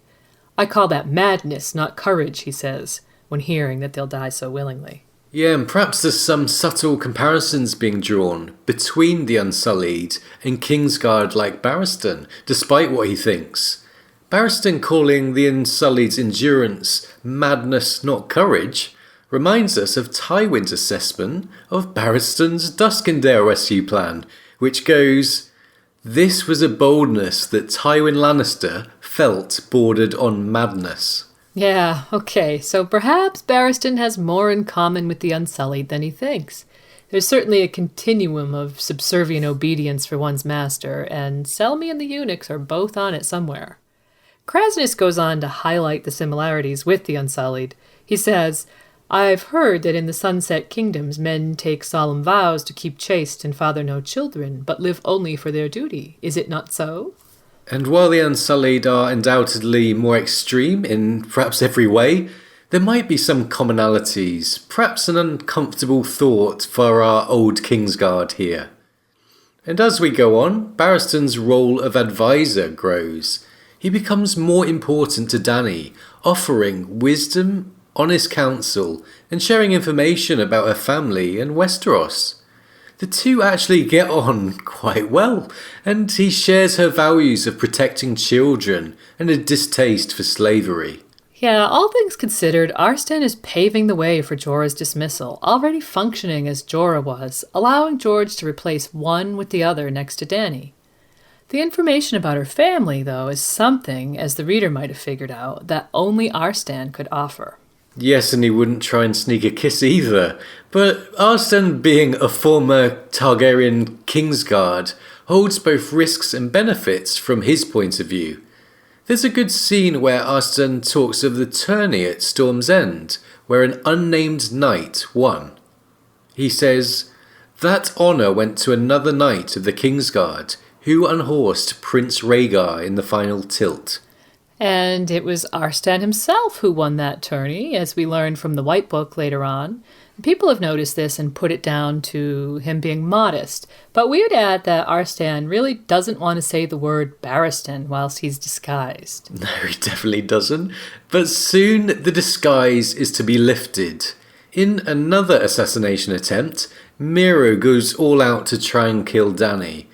"I call that madness, not courage," he says, when hearing that they'll die so willingly. Yeah, and perhaps there's some subtle comparisons being drawn between the Unsullied and Kingsguard like Barristan, despite what he thinks. Barristan calling the Unsullied's endurance madness, not courage, reminds us of Tywin's assessment of Barristan's Duskendale rescue plan, which goes, "This was a boldness that Tywin Lannister felt bordered on madness." Yeah, okay, so perhaps Barristan has more in common with the Unsullied than he thinks. There's certainly a continuum of subservient obedience for one's master, and Selmy and the eunuchs are both on it somewhere. Khrazz goes on to highlight the similarities with the Unsullied. He says, "I've heard that in the Sunset Kingdoms men take solemn vows to keep chaste and father no children, but live only for their duty. Is it not so?" And while the Unsullied are undoubtedly more extreme in perhaps every way, there might be some commonalities, perhaps an uncomfortable thought for our old Kingsguard here. And as we go on, Barristan's role of advisor grows. He becomes more important to Dany, offering wisdom, honest counsel, and sharing information about her family and Westeros. The two actually get on quite well, and he shares her values of protecting children and a distaste for slavery. Yeah, all things considered, Arstan is paving the way for Jorah's dismissal, already functioning as Jorah was, allowing George to replace one with the other next to Dany. The information about her family, though, is something, as the reader might have figured out, that only Arstan could offer. Yes, and he wouldn't try and sneak a kiss either. But Arstan, being a former Targaryen Kingsguard, holds both risks and benefits from his point of view. There's a good scene where Arstan talks of the tourney at Storm's End, where an unnamed knight won. He says, "That honour went to another knight of the Kingsguard, who unhorsed Prince Rhaegar in the final tilt." And it was Arstan himself who won that tourney, as we learn from the White Book later on. People have noticed this and put it down to him being modest, but we would add that Arstan really doesn't want to say the word Barristan whilst he's disguised. No, he definitely doesn't. But soon the disguise is to be lifted. In another assassination attempt, Miro goes all out to try and kill Dany.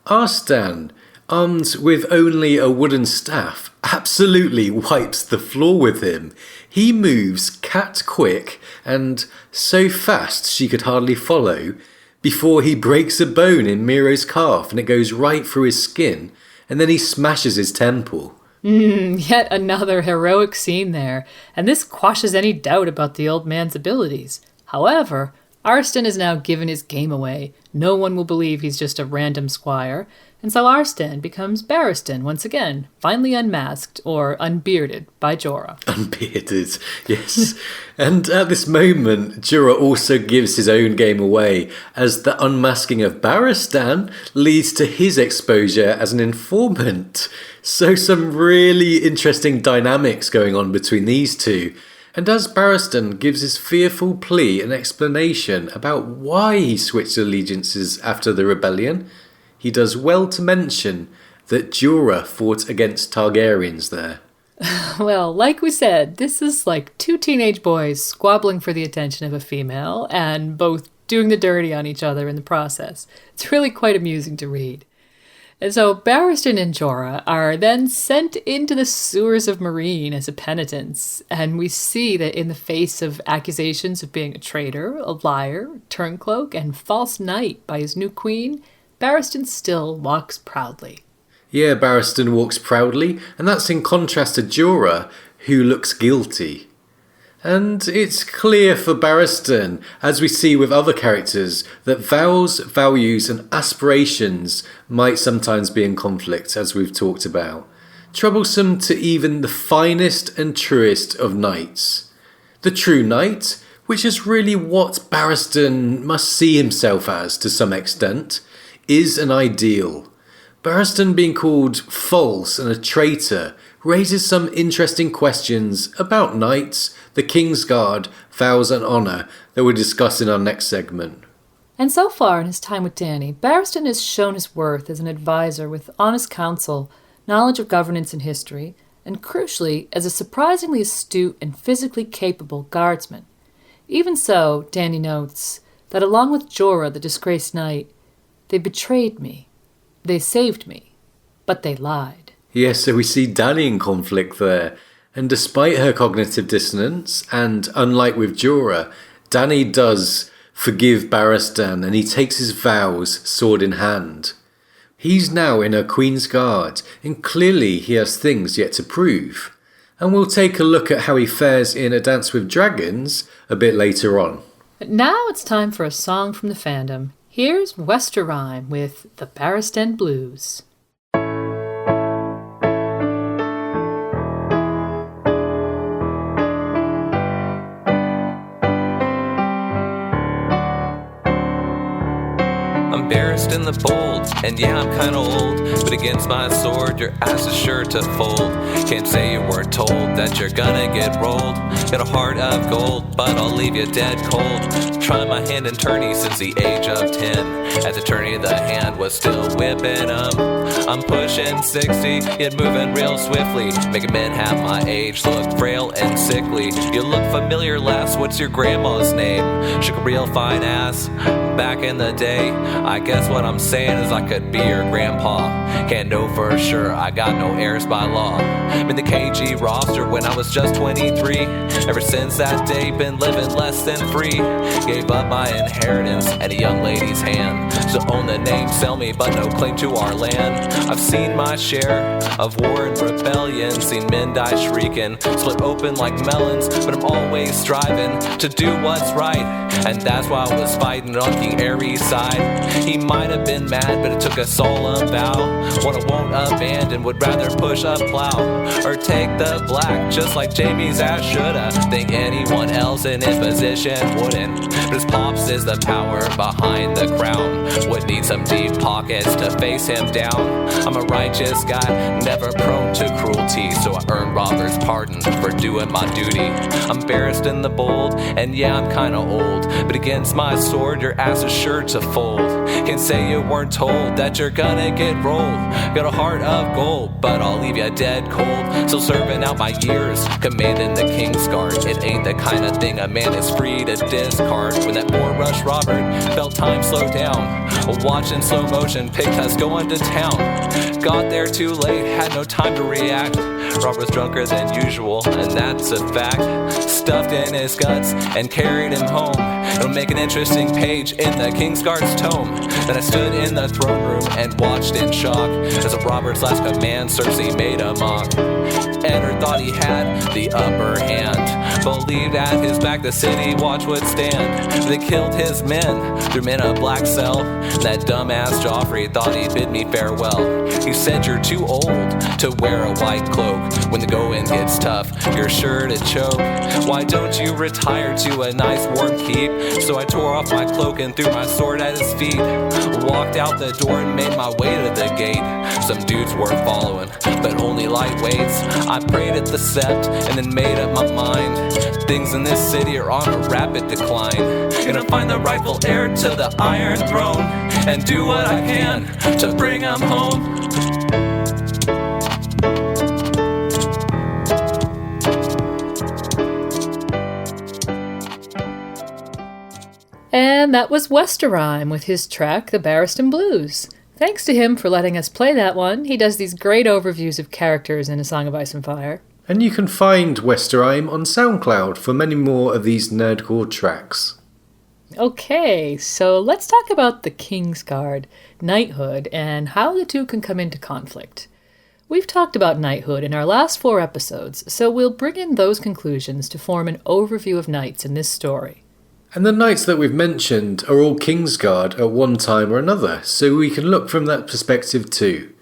Arstan, armed with only a wooden staff, absolutely wipes the floor with him. He moves cat quick and so fast she could hardly follow before he breaks a bone in Miro's calf and it goes right through his skin, and then he smashes his temple. Yet another heroic scene there, and this quashes any doubt about the old man's abilities. However, Arstan has now given his game away. No one will believe he's just a random squire, and so Arstan becomes Barristan once again, finally unmasked, or unbearded, by Jorah. Unbearded, yes. And at this moment, Jorah also gives his own game away, as the unmasking of Barristan leads to his exposure as an informant. So some really interesting dynamics going on between these two. And as Barristan gives his fearful plea an explanation about why he switched allegiances after the rebellion, he does well to mention that Jorah fought against Targaryens there. Well, like we said, this is like two teenage boys squabbling for the attention of a female, and both doing the dirty on each other in the process. It's really quite amusing to read. And so Barristan and Jorah are then sent into the sewers of Meereen as a penitence, and we see that in the face of accusations of being a traitor, a liar, turncloak, and false knight by his new queen, Barristan still walks proudly. Yeah, Barristan walks proudly, and that's in contrast to Jorah, who looks guilty. And it's clear for Barristan, as we see with other characters, that vows, values and aspirations might sometimes be in conflict, as we've talked about. Troublesome to even the finest and truest of knights. The true knight, which is really what Barristan must see himself as to some extent, is an ideal. Barristan being called false and a traitor raises some interesting questions about knights, the Kingsguard, vows and honour that we'll discuss in our next segment. And so far in his time with Dany, Barristan has shown his worth as an advisor with honest counsel, knowledge of governance and history, and crucially, as a surprisingly astute and physically capable guardsman. Even so, Dany notes that along with Jorah, the disgraced knight, they betrayed me. They saved me. But they lied. Yes, so we see Dany in conflict there. And despite her cognitive dissonance, and unlike with Jorah, Dany does forgive Barristan and he takes his vows sword in hand. He's now in her Queen's Guard, and clearly he has things yet to prove. And we'll take a look at how he fares in A Dance with Dragons a bit later on. But now it's time for a song from the fandom. Here's Westeros with the Barristan Blues. I'm Barristan the Bold, and yeah, I'm kinda old, but against my sword, your ass is sure to fold. Can't say you weren't told that you're gonna get rolled. Got a heart of gold, but I'll leave you dead cold. Trying my hand in tourney since the age of 10. As a tourney, the hand was still whipping 'em. I'm pushing 60, yet moving real swiftly, making men half my age look frail and sickly. You look familiar, lass, what's your grandma's name? Shook a real fine ass back in the day. I guess what I'm saying is I could be your grandpa. Can't know for sure, I got no heirs by law. I'm in the KG roster when I was just 23. Ever since that day, been living less than free. Gave up my inheritance at a young lady's hand. So own the name Selmy, but no claim to our land. I've seen my share of war and rebellion, seen men die shrieking, split open like melons, but I'm always striving to do what's right. And that's why I was fighting on King Ares' side. He might have been mad, but it took a solemn vow. One I won't abandon, would rather push a plow or take the black, just like Jaime's ass shoulda. Think anyone else in his position wouldn't, but his pops is the power behind the crown. Would need some deep pockets to face him down. I'm a righteous guy, never prone to cruelty, so I earn Robert's pardon for doing my duty. I'm Barristan the Bold, and yeah, I'm kinda old, but against my sword, your ass is sure to fold. Can't say you weren't told that you're gonna get rolled. Got a heart of gold, but I'll leave ya dead cold. Still serving out my years, commanding the Kingsguard. It ain't the kind of thing a man is free to discard. When that poor rush Robert felt time slow down, watching slow motion, picked us going to town. Got there too late, had no time to react. Rob was drunker than usual, and that's a fact. Stuffed in his guts and carried him home. It'll make an interesting page in the Kingsguard's tome. Then I stood in the throne room and watched in shock as of Robert's last command, Cersei made a mock. Eddard thought he had the upper hand, believed at his back the city watch would stand. They killed his men, threw him in a black cell. That dumbass Joffrey thought he'd bid me farewell. He said you're too old to wear a white cloak. When the going gets tough, you're sure to choke. Why don't you retire to a nice warm keep? So I tore off my cloak and threw my sword at his feet. Walked out the door and made my way to the gate. Some dudes were following, but only lightweights. I prayed at the sept and then made up my mind. Things in this city are on a rapid decline. Gonna find the rightful heir to the Iron Throne and do what I can to bring him home. And that was Westerime with his track, the Barristan Blues. Thanks to him for letting us play that one. He does these great overviews of characters in A Song of Ice and Fire. And you can find Westerime on SoundCloud for many more of these nerdcore tracks. Okay, so let's talk about the Kingsguard Knighthood and how the two can come into conflict. We've talked about knighthood in our last 4 episodes, so we'll bring in those conclusions to form an overview of knights in this story. And the knights that we've mentioned are all Kingsguard at one time or another, so we can look from that perspective too.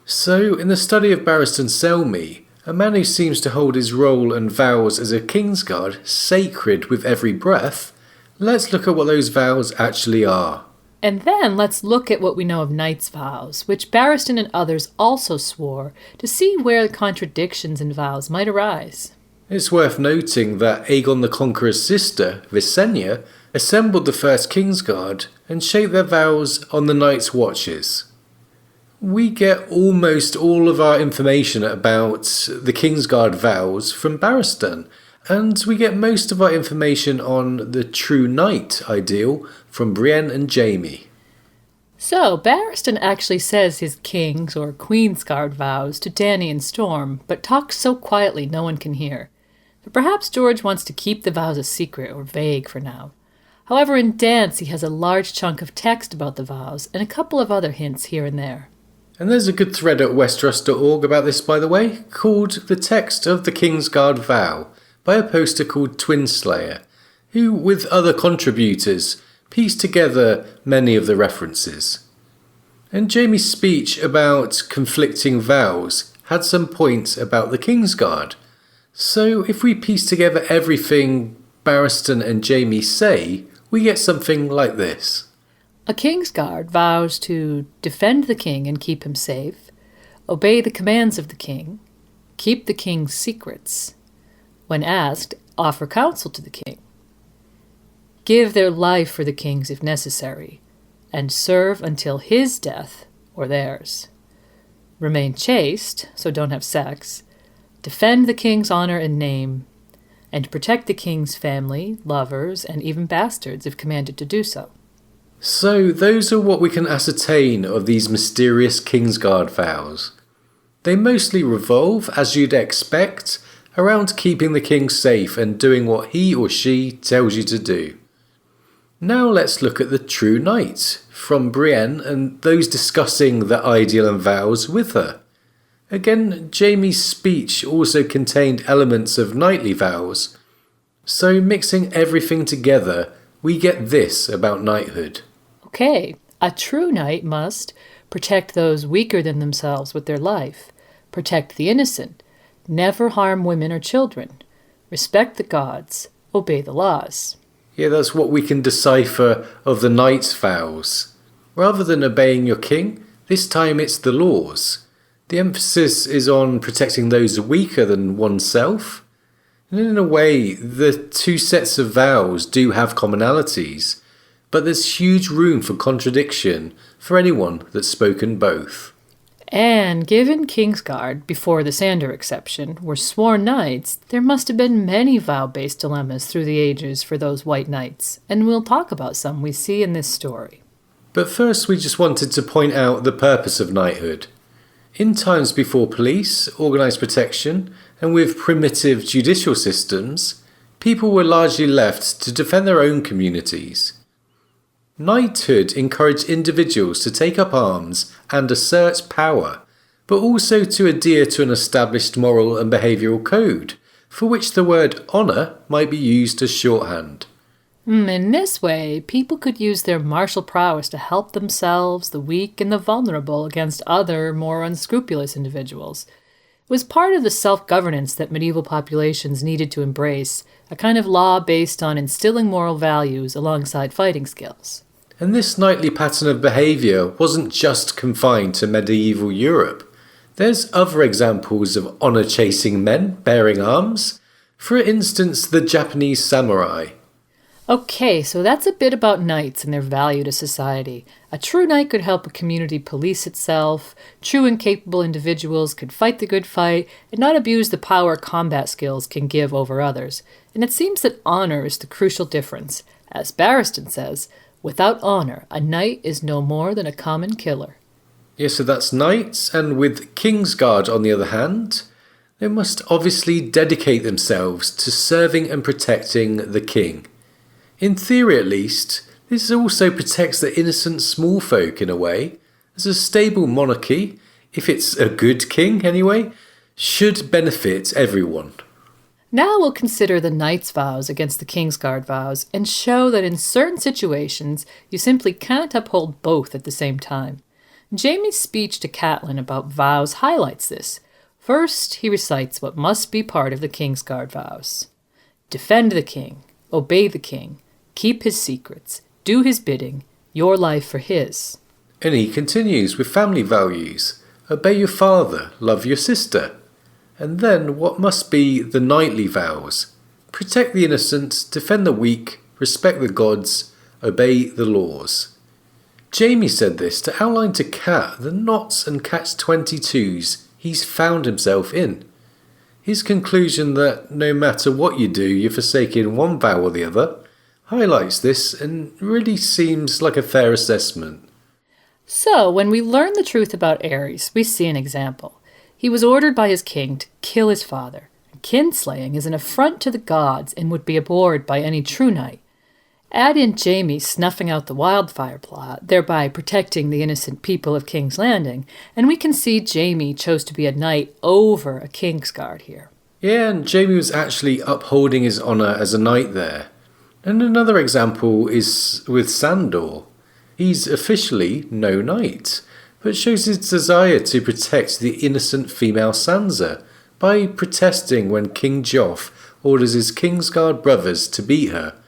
So, in the study of Barristan Selmy, a man who seems to hold his role and vows as a Kingsguard sacred with every breath, let's look at what those vows actually are. And then let's look at what we know of knights' vows, which Barristan and others also swore, to see where the contradictions in vows might arise. It's worth noting that Aegon the Conqueror's sister, Visenya, assembled the first Kingsguard and shaped their vows on the Night's Watches. We get almost all of our information about the Kingsguard vows from Barristan, and we get most of our information on the true knight ideal from Brienne and Jaime. So, Barristan actually says his King's or Queensguard vows to Dany and Storm, but talks so quietly no one can hear. But perhaps George wants to keep the vows a secret or vague for now. However, in Dance he has a large chunk of text about the vows and a couple of other hints here and there. And there's a good thread at Westeros.org about this, by the way, called The Text of the Kingsguard Vow, by a poster called Twinslayer, who, with other contributors, pieced together many of the references. And Jaime's speech about conflicting vows had some points about the Kingsguard. So if we piece together everything Barristan and Jaime say, we get something like this. A Kingsguard vows to defend the king and keep him safe, obey the commands of the king, keep the king's secrets, when asked, offer counsel to the king, give their life for the king's if necessary, and serve until his death or theirs, remain chaste, so don't have sex, defend the king's honor and name, and protect the king's family, lovers, and even bastards if commanded to do so. So those are what we can ascertain of these mysterious Kingsguard vows. They mostly revolve, as you'd expect, around keeping the king safe and doing what he or she tells you to do. Now let's look at the true knight, from Brienne and those discussing the ideal and vows with her. Again, Jaime's speech also contained elements of knightly vows, so mixing everything together, we get this about knighthood. Okay, a true knight must protect those weaker than themselves with their life, protect the innocent, never harm women or children, respect the gods, obey the laws. Yeah, that's what we can decipher of the knight's vows. Rather than obeying your king, This time it's the laws. The emphasis is on protecting those weaker than oneself. And in a way, the two sets of vows do have commonalities, but there's huge room for contradiction for anyone that's spoken both. And given Kingsguard, before the Sandor exception, were sworn knights, there must have been many vow-based dilemmas through the ages for those white knights, and we'll talk about some we see in this story. But first we just wanted to point out the purpose of knighthood. In times before police, organised protection, and with primitive judicial systems, people were largely left to defend their own communities. Knighthood encouraged individuals to take up arms and assert power, but also to adhere to an established moral and behavioural code, for which the word honour might be used as shorthand. In this way, people could use their martial prowess to help themselves, the weak and the vulnerable, against other, more unscrupulous individuals. It was part of the self-governance that medieval populations needed to embrace, a kind of law based on instilling moral values alongside fighting skills. And this knightly pattern of behaviour wasn't just confined to medieval Europe. There's other examples of honour-chasing men bearing arms. For instance, the Japanese samurai. Okay, so that's a bit about knights and their value to society. A true knight could help a community police itself. True and capable individuals could fight the good fight and not abuse the power combat skills can give over others. And it seems that honor is the crucial difference. As Barristan says, without honor, a knight is no more than a common killer. Yeah, so that's knights, and with Kingsguard on the other hand, they must obviously dedicate themselves to serving and protecting the king. In theory at least, this also protects the innocent small folk in a way, as a stable monarchy, if it's a good king anyway, should benefit everyone. Now we'll consider the knight's vows against the Kingsguard vows and show that in certain situations you simply can't uphold both at the same time. Jaime's speech to Catelyn about vows highlights this. First, he recites what must be part of the Kingsguard vows. Defend the king, obey the king, keep his secrets, do his bidding, your life for his. And he continues with family values. Obey your father, love your sister. And then what must be the knightly vows? Protect the innocent, defend the weak, respect the gods, obey the laws. Jaime said this to outline to Cat the knots and catch-22s he's found himself in. His conclusion that no matter what you do, you're forsaking one vow or the other highlights this and really seems like a fair assessment. So, when we learn the truth about Aerys, we see an example. He was ordered by his king to kill his father. Kinslaying is an affront to the gods and would be abhorred by any true knight. Add in Jaime snuffing out the wildfire plot, thereby protecting the innocent people of King's Landing, and we can see Jaime chose to be a knight over a Kingsguard here. Yeah, and Jaime was actually upholding his honour as a knight there. And another example is with Sandor. He's officially no knight, but shows his desire to protect the innocent female Sansa by protesting when King Joff orders his Kingsguard brothers to beat her.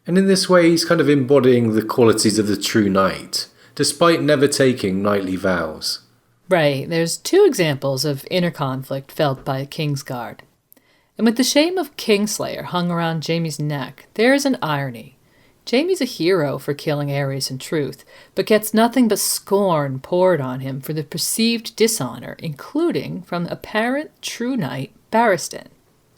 And in this way he's kind of embodying the qualities of the true knight, despite never taking knightly vows. Right, there's two examples of inner conflict felt by a Kingsguard. And with the shame of Kingslayer hung around Jaime's neck, there is an irony. Jaime's a hero for killing Aerys in truth, but gets nothing but scorn poured on him for the perceived dishonour, including from apparent true knight Barristan.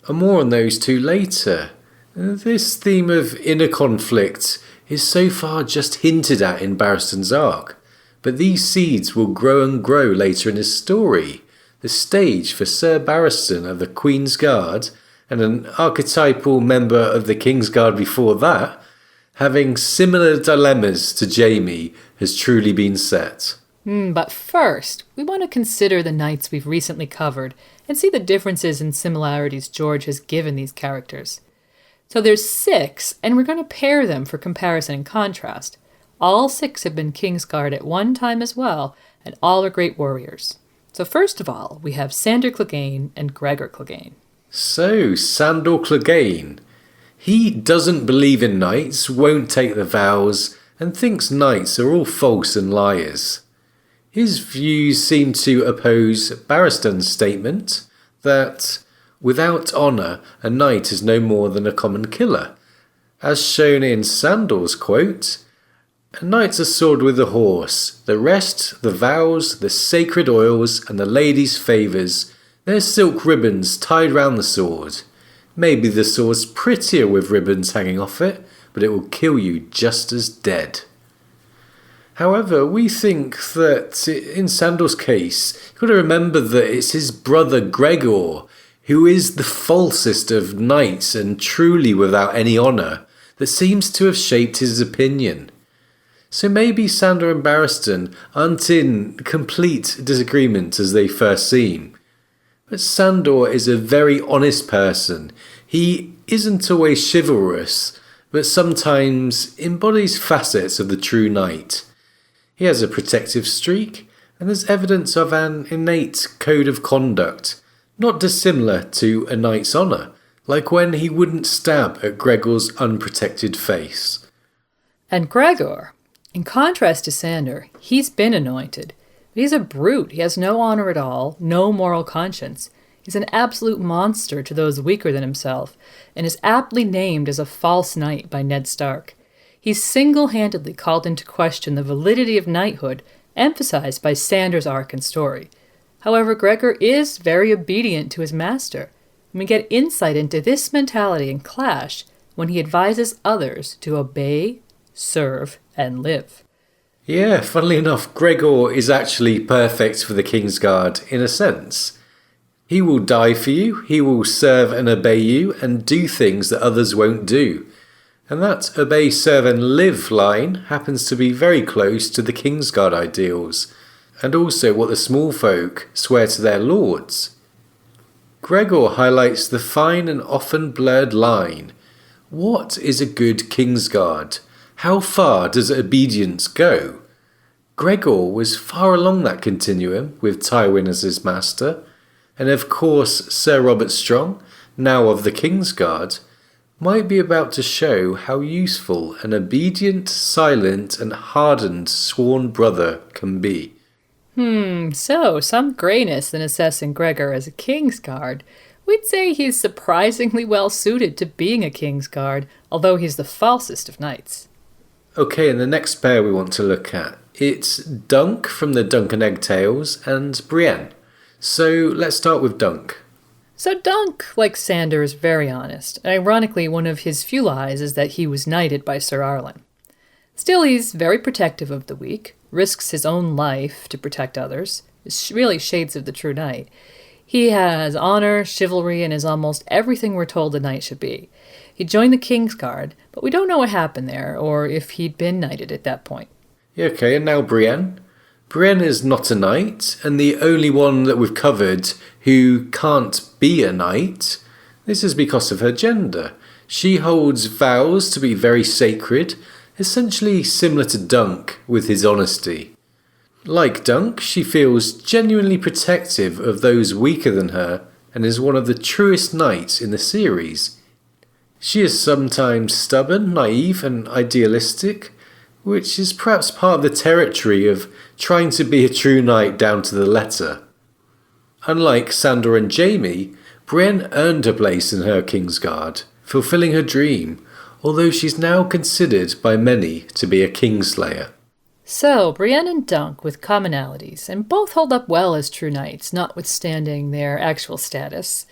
And more on those two later. This theme of inner conflict is so far just hinted at in Barristan's arc, but these seeds will grow and grow later in his story. The stage for Sir Barristan of the Queen's Guard, and an archetypal member of the Kingsguard before that, having similar dilemmas to Jaime, has truly been set. But first, we want to consider the knights we've recently covered and see the differences and similarities George has given these characters. So there's 6, and we're going to pair them for comparison and contrast. All 6 have been Kingsguard at one time as well, and all are great warriors. So first of all, we have Sandor Clegane and Gregor Clegane. So, Sandor Clegane. He doesn't believe in knights, won't take the vows, and thinks knights are all false and liars. His views seem to oppose Barristan's statement that without honour a knight is no more than a common killer. As shown in Sandor's quote, "A knight's a sword with a horse. The rest, the vows, the sacred oils, and the lady's favours, they're silk ribbons tied round the sword. Maybe the sword's prettier with ribbons hanging off it, but it will kill you just as dead." However, we think that in Sandor's case, you've got to remember that it's his brother Gregor, who is the falsest of knights and truly without any honour, that seems to have shaped his opinion. So maybe Sandor and Barristan aren't in complete disagreement as they first seem. But Sandor is a very honest person. He isn't always chivalrous, but sometimes embodies facets of the true knight. He has a protective streak, and there's evidence of an innate code of conduct, not dissimilar to a knight's honour, like when he wouldn't stab at Gregor's unprotected face. And Gregor, in contrast to Sandor, he's been anointed. But he's a brute. He has no honour at all, no moral conscience. He's an absolute monster to those weaker than himself, and is aptly named as a false knight by Ned Stark. He's single-handedly called into question the validity of knighthood, emphasized by Sandor's arc and story. However, Gregor is very obedient to his master, and we get insight into this mentality and clash when he advises others to obey, serve, and live. Yeah, funnily enough, Gregor is actually perfect for the Kingsguard in a sense. He will die for you, he will serve and obey you, and do things that others won't do. And that obey, serve and live line happens to be very close to the Kingsguard ideals, and also what the small folk swear to their lords. Gregor highlights the fine and often blurred line. What is a good Kingsguard? How far does obedience go? Gregor was far along that continuum with Tywin as his master, and of course Sir Robert Strong, now of the Kingsguard, might be about to show how useful an obedient, silent and hardened sworn brother can be. So some grayness in assessing Gregor as a Kingsguard. We'd say he's surprisingly well suited to being a Kingsguard, although he's the falsest of knights. Okay, and the next pair we want to look at, it's Dunk from the Dunk and Egg Tales and Brienne. So let's start with Dunk. So Dunk, like Sandor, is very honest, and ironically one of his few lies is that he was knighted by Sir Arlen. Still, he's very protective of the weak, risks his own life to protect others, is really shades of the true knight. He has honor, chivalry, and is almost everything we're told a knight should be. He joined the Kingsguard, but we don't know what happened there, or if he'd been knighted at that point. Yeah, okay, and now Brienne. Brienne is not a knight, and the only one that we've covered who can't be a knight. This is because of her gender. She holds vows to be very sacred, essentially similar to Dunk with his honesty. Like Dunk, she feels genuinely protective of those weaker than her, and is one of the truest knights in the series. She is sometimes stubborn, naive, and idealistic, which is perhaps part of the territory of trying to be a true knight down to the letter. Unlike Sandor and Jaime, Brienne earned a place in her Kingsguard, fulfilling her dream, although she's now considered by many to be a Kingslayer. So, Brienne and Dunk with commonalities, and both hold up well as true knights, notwithstanding their actual status.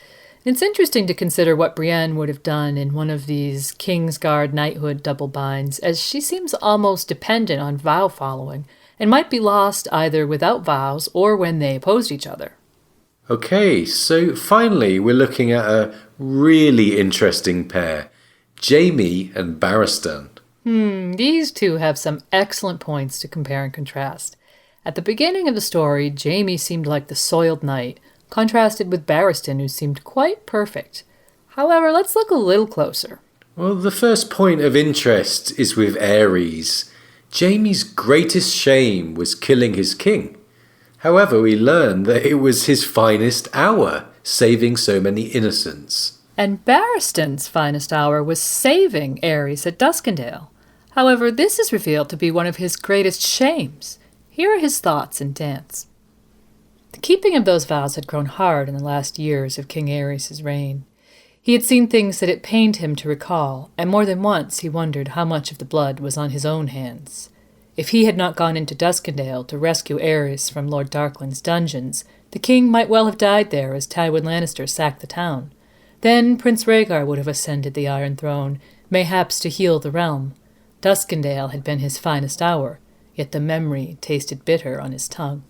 It's interesting to consider what Brienne would have done in one of these Kingsguard Knighthood double binds, as she seems almost dependent on vow following, and might be lost either without vows or when they opposed each other. Okay, so finally we're looking at a really interesting pair, Jaime and Barristan. These two have some excellent points to compare and contrast. At the beginning of the story, Jaime seemed like the soiled knight, contrasted with Barristan, who seemed quite perfect. However, let's look a little closer. Well, the first point of interest is with Ares. Jaime's greatest shame was killing his king. However, we learn that it was his finest hour, saving so many innocents. And Barristan's finest hour was saving Ares at Duskendale. However, this is revealed to be one of his greatest shames. Here are his thoughts in Dance. The keeping of those vows had grown hard in the last years of King Aerys' reign. He had seen things that it pained him to recall, and more than once he wondered how much of the blood was on his own hands. If he had not gone into Duskendale to rescue Aerys from Lord Darkland's dungeons, the king might well have died there as Tywin Lannister sacked the town. Then Prince Rhaegar would have ascended the Iron Throne, mayhaps to heal the realm. Duskendale had been his finest hour, yet the memory tasted bitter on his tongue.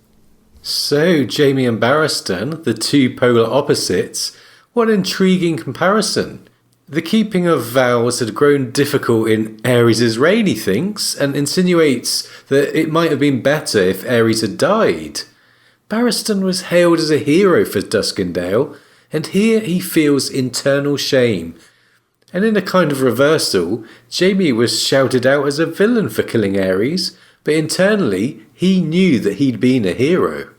So, Jaime and Barristan, the two polar opposites, what an intriguing comparison. The keeping of vows had grown difficult in Aerys' reign, he thinks, and insinuates that it might have been better if Aerys had died. Barristan was hailed as a hero for Duskendale, and here he feels internal shame. And in a kind of reversal, Jaime was shouted out as a villain for killing Aerys, but internally he knew that he'd been a hero.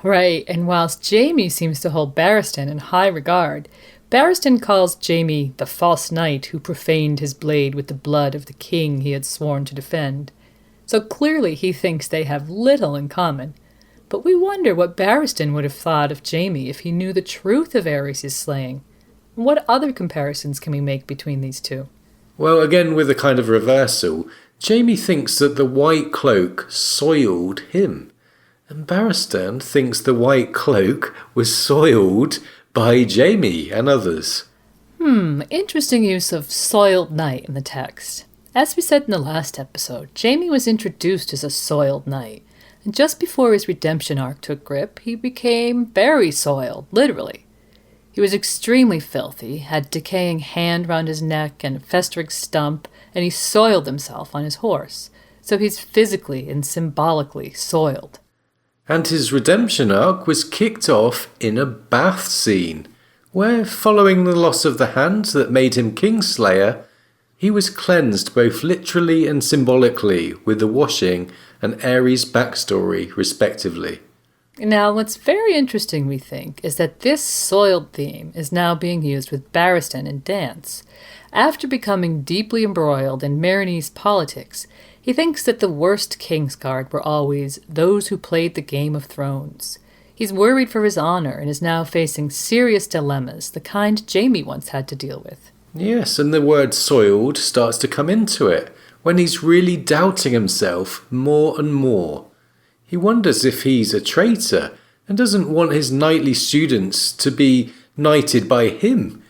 Right, and whilst Jaime seems to hold Barristan in high regard, Barristan calls Jaime the false knight who profaned his blade with the blood of the king he had sworn to defend. So clearly he thinks they have little in common. But we wonder what Barristan would have thought of Jaime if he knew the truth of Aerys' slaying. What other comparisons can we make between these two? Well, again with a kind of reversal, Jaime thinks that the White Cloak soiled him. And Barristan thinks the White Cloak was soiled by Jaime and others. Interesting use of soiled knight in the text. As we said in the last episode, Jaime was introduced as a soiled knight, and just before his redemption arc took grip, he became very soiled, literally. He was extremely filthy, had decaying hand round his neck and a festering stump, and he soiled himself on his horse, so he's physically and symbolically soiled. And his redemption arc was kicked off in a bath scene, where, following the loss of the hand that made him Kingslayer, he was cleansed both literally and symbolically with the washing and Aerys' backstory, respectively. Now, what's very interesting, we think, is that this soiled theme is now being used with Barristan in Dance. After becoming deeply embroiled in Meereenese politics, he thinks that the worst Kingsguard were always those who played the Game of Thrones. He's worried for his honor and is now facing serious dilemmas, the kind Jaime once had to deal with. Yes, and the word soiled starts to come into it, when he's really doubting himself more and more. He wonders if he's a traitor, and doesn't want his knightly students to be knighted by him.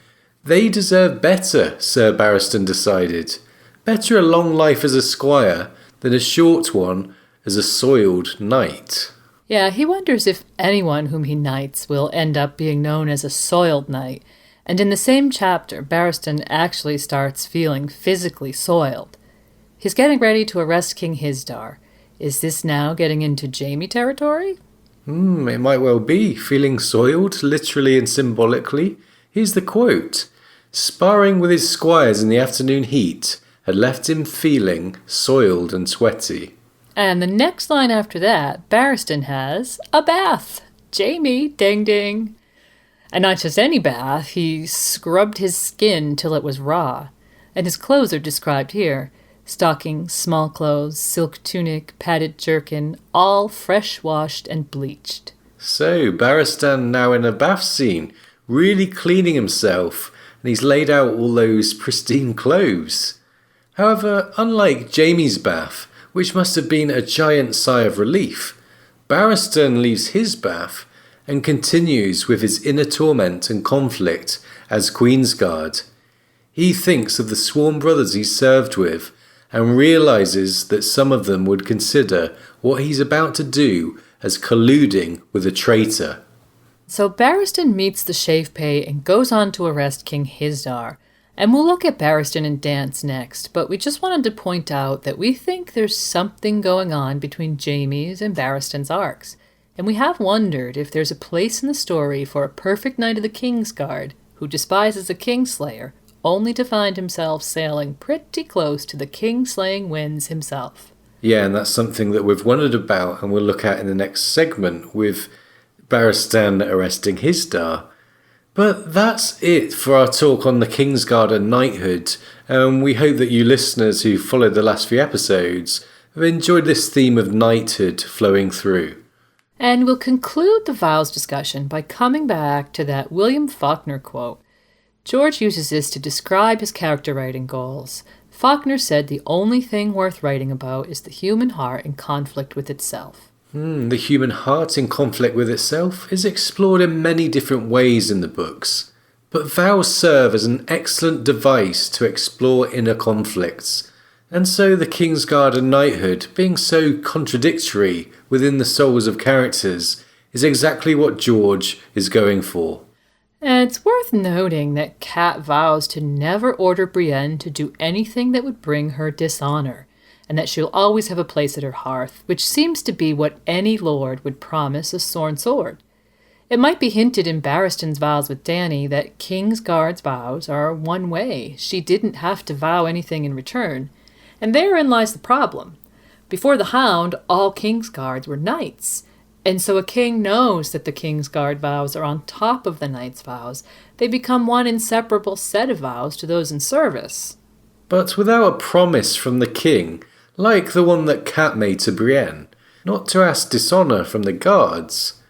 They deserve better, Sir Barristan decided. Better a long life as a squire than a short one as a soiled knight. Yeah, he wonders if anyone whom he knights will end up being known as a soiled knight, and in the same chapter, Barristan actually starts feeling physically soiled. He's getting ready to arrest King Hisdar. Is this now getting into Jaime territory? It might well be, feeling soiled, literally and symbolically. Here's the quote. Sparring with his squires in the afternoon heat had left him feeling soiled and sweaty. And the next line after that, Barristan has a bath. Jaime, ding ding. And not just any bath, he scrubbed his skin till it was raw. And his clothes are described here. Stockings, small clothes, silk tunic, padded jerkin, all fresh washed and bleached. So, Barristan now in a bath scene, really cleaning himself, and he's laid out all those pristine clothes. However, unlike Jaime's bath, which must have been a giant sigh of relief, Barristan leaves his bath and continues with his inner torment and conflict as Queensguard. He thinks of the sworn brothers he served with and realises that some of them would consider what he's about to do as colluding with a traitor. So Barristan meets the Shavepay and goes on to arrest King Hisdar. And we'll look at Barristan in Dance next, but we just wanted to point out that we think there's something going on between Jaime's and Barristan's arcs. And we have wondered if there's a place in the story for a perfect knight of the Kingsguard who despises a Kingslayer, only to find himself sailing pretty close to the king-slaying winds himself. Yeah, and that's something that we've wondered about and we'll look at in the next segment with Barristan arresting Hisdar. But that's it for our talk on the Kingsguard and Knighthood. We hope that you listeners who followed the last few episodes I've enjoyed this theme of knighthood flowing through. And we'll conclude the vows discussion by coming back to that William Faulkner quote. George uses this to describe his character writing goals. Faulkner said the only thing worth writing about is the human heart in conflict with itself. The human heart in conflict with itself is explored in many different ways in the books, but vows serve as an excellent device to explore inner conflicts, and so the Kingsguard and Knighthood, being so contradictory within the souls of characters, is exactly what George is going for. And it's worth noting that Kat vows to never order Brienne to do anything that would bring her dishonor, and that she'll always have a place at her hearth, which seems to be what any lord would promise a sworn sword. It might be hinted in Barristan's vows with Dany that Kingsguard's vows are one way. She didn't have to vow anything in return, and therein lies the problem. Before the Hound, all Kingsguards were knights, and so a king knows that the Kingsguard vows are on top of the knight's vows. They become one inseparable set of vows to those in service. But without a promise from the king, like the one that Kat made to Brienne, not to ask dishonour from the guards,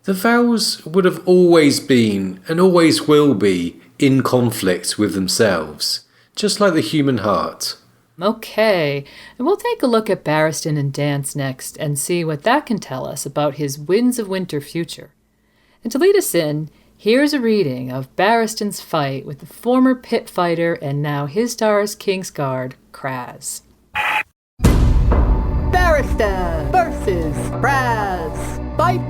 the vows would have always been, and always will be, in conflict with themselves, just like the human heart. Okay, and we'll take a look at Barristan and Dance next and see what that can tell us about his Winds of Winter future. And to lead us in, here's a reading of Barristan's fight with the former pit fighter and now Hisdar's Kingsguard, Khrazz. Barristan versus Khrazz. Fight!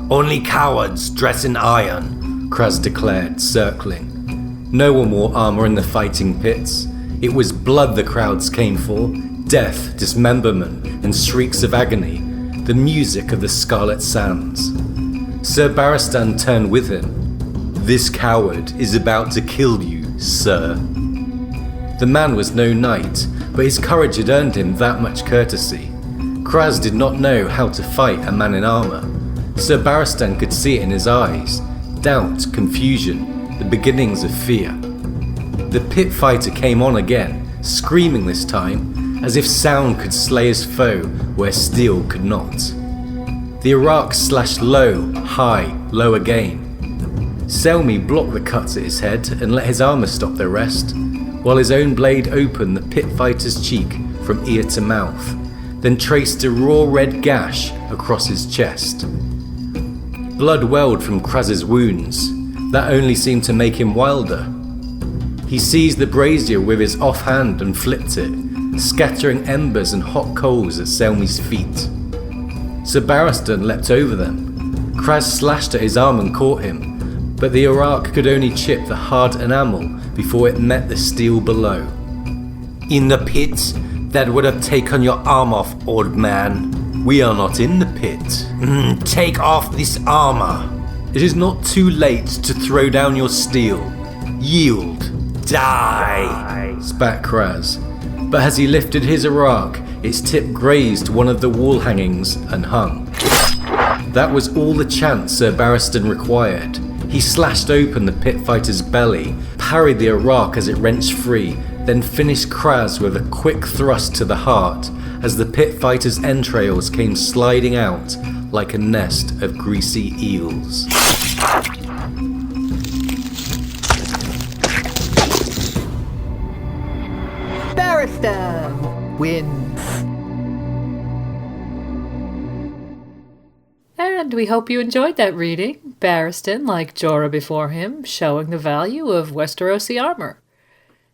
Only cowards dress in iron, Khrazz declared, circling. No one wore armour in the fighting pits. It was blood the crowds came for, death, dismemberment, and shrieks of agony, the music of the Scarlet Sands. Sir Barristan turned with him. This coward is about to kill you, sir. The man was no knight, but his courage had earned him that much courtesy. Khrazz did not know how to fight a man in armour. Sir Barristan could see it in his eyes. Doubt, confusion, the beginnings of fear. The pit fighter came on again, screaming this time, as if sound could slay his foe where steel could not. The Iraq slashed low, high, low again. Selmy blocked the cuts at his head and let his armour stop their rest, while his own blade opened the pit fighter's cheek from ear to mouth, then traced a raw red gash across his chest. Blood welled from Khrazz's wounds. That only seemed to make him wilder. He seized the brazier with his offhand and flipped it, scattering embers and hot coals at Selmy's feet. Sir Barristan leapt over them. Khrazz slashed at his arm and caught him, but the Iraq could only chip the hard enamel before it met the steel below. In the pit, that would have taken your arm off, old man. We are not in the pit. Take off this armour. It is not too late to throw down your steel. Yield. Die, spat Khrazz. But as he lifted his Iraq, its tip grazed one of the wall hangings and hung. That was all the chance Sir Barristan required. He slashed open the pit fighter's belly, parried the Iraq as it wrenched free, then finished Khrazz with a quick thrust to the heart as the pit fighter's entrails came sliding out like a nest of greasy eels. Barristan wins. And we hope you enjoyed that reading. Barristan, like Jorah before him, showing the value of Westerosi armor.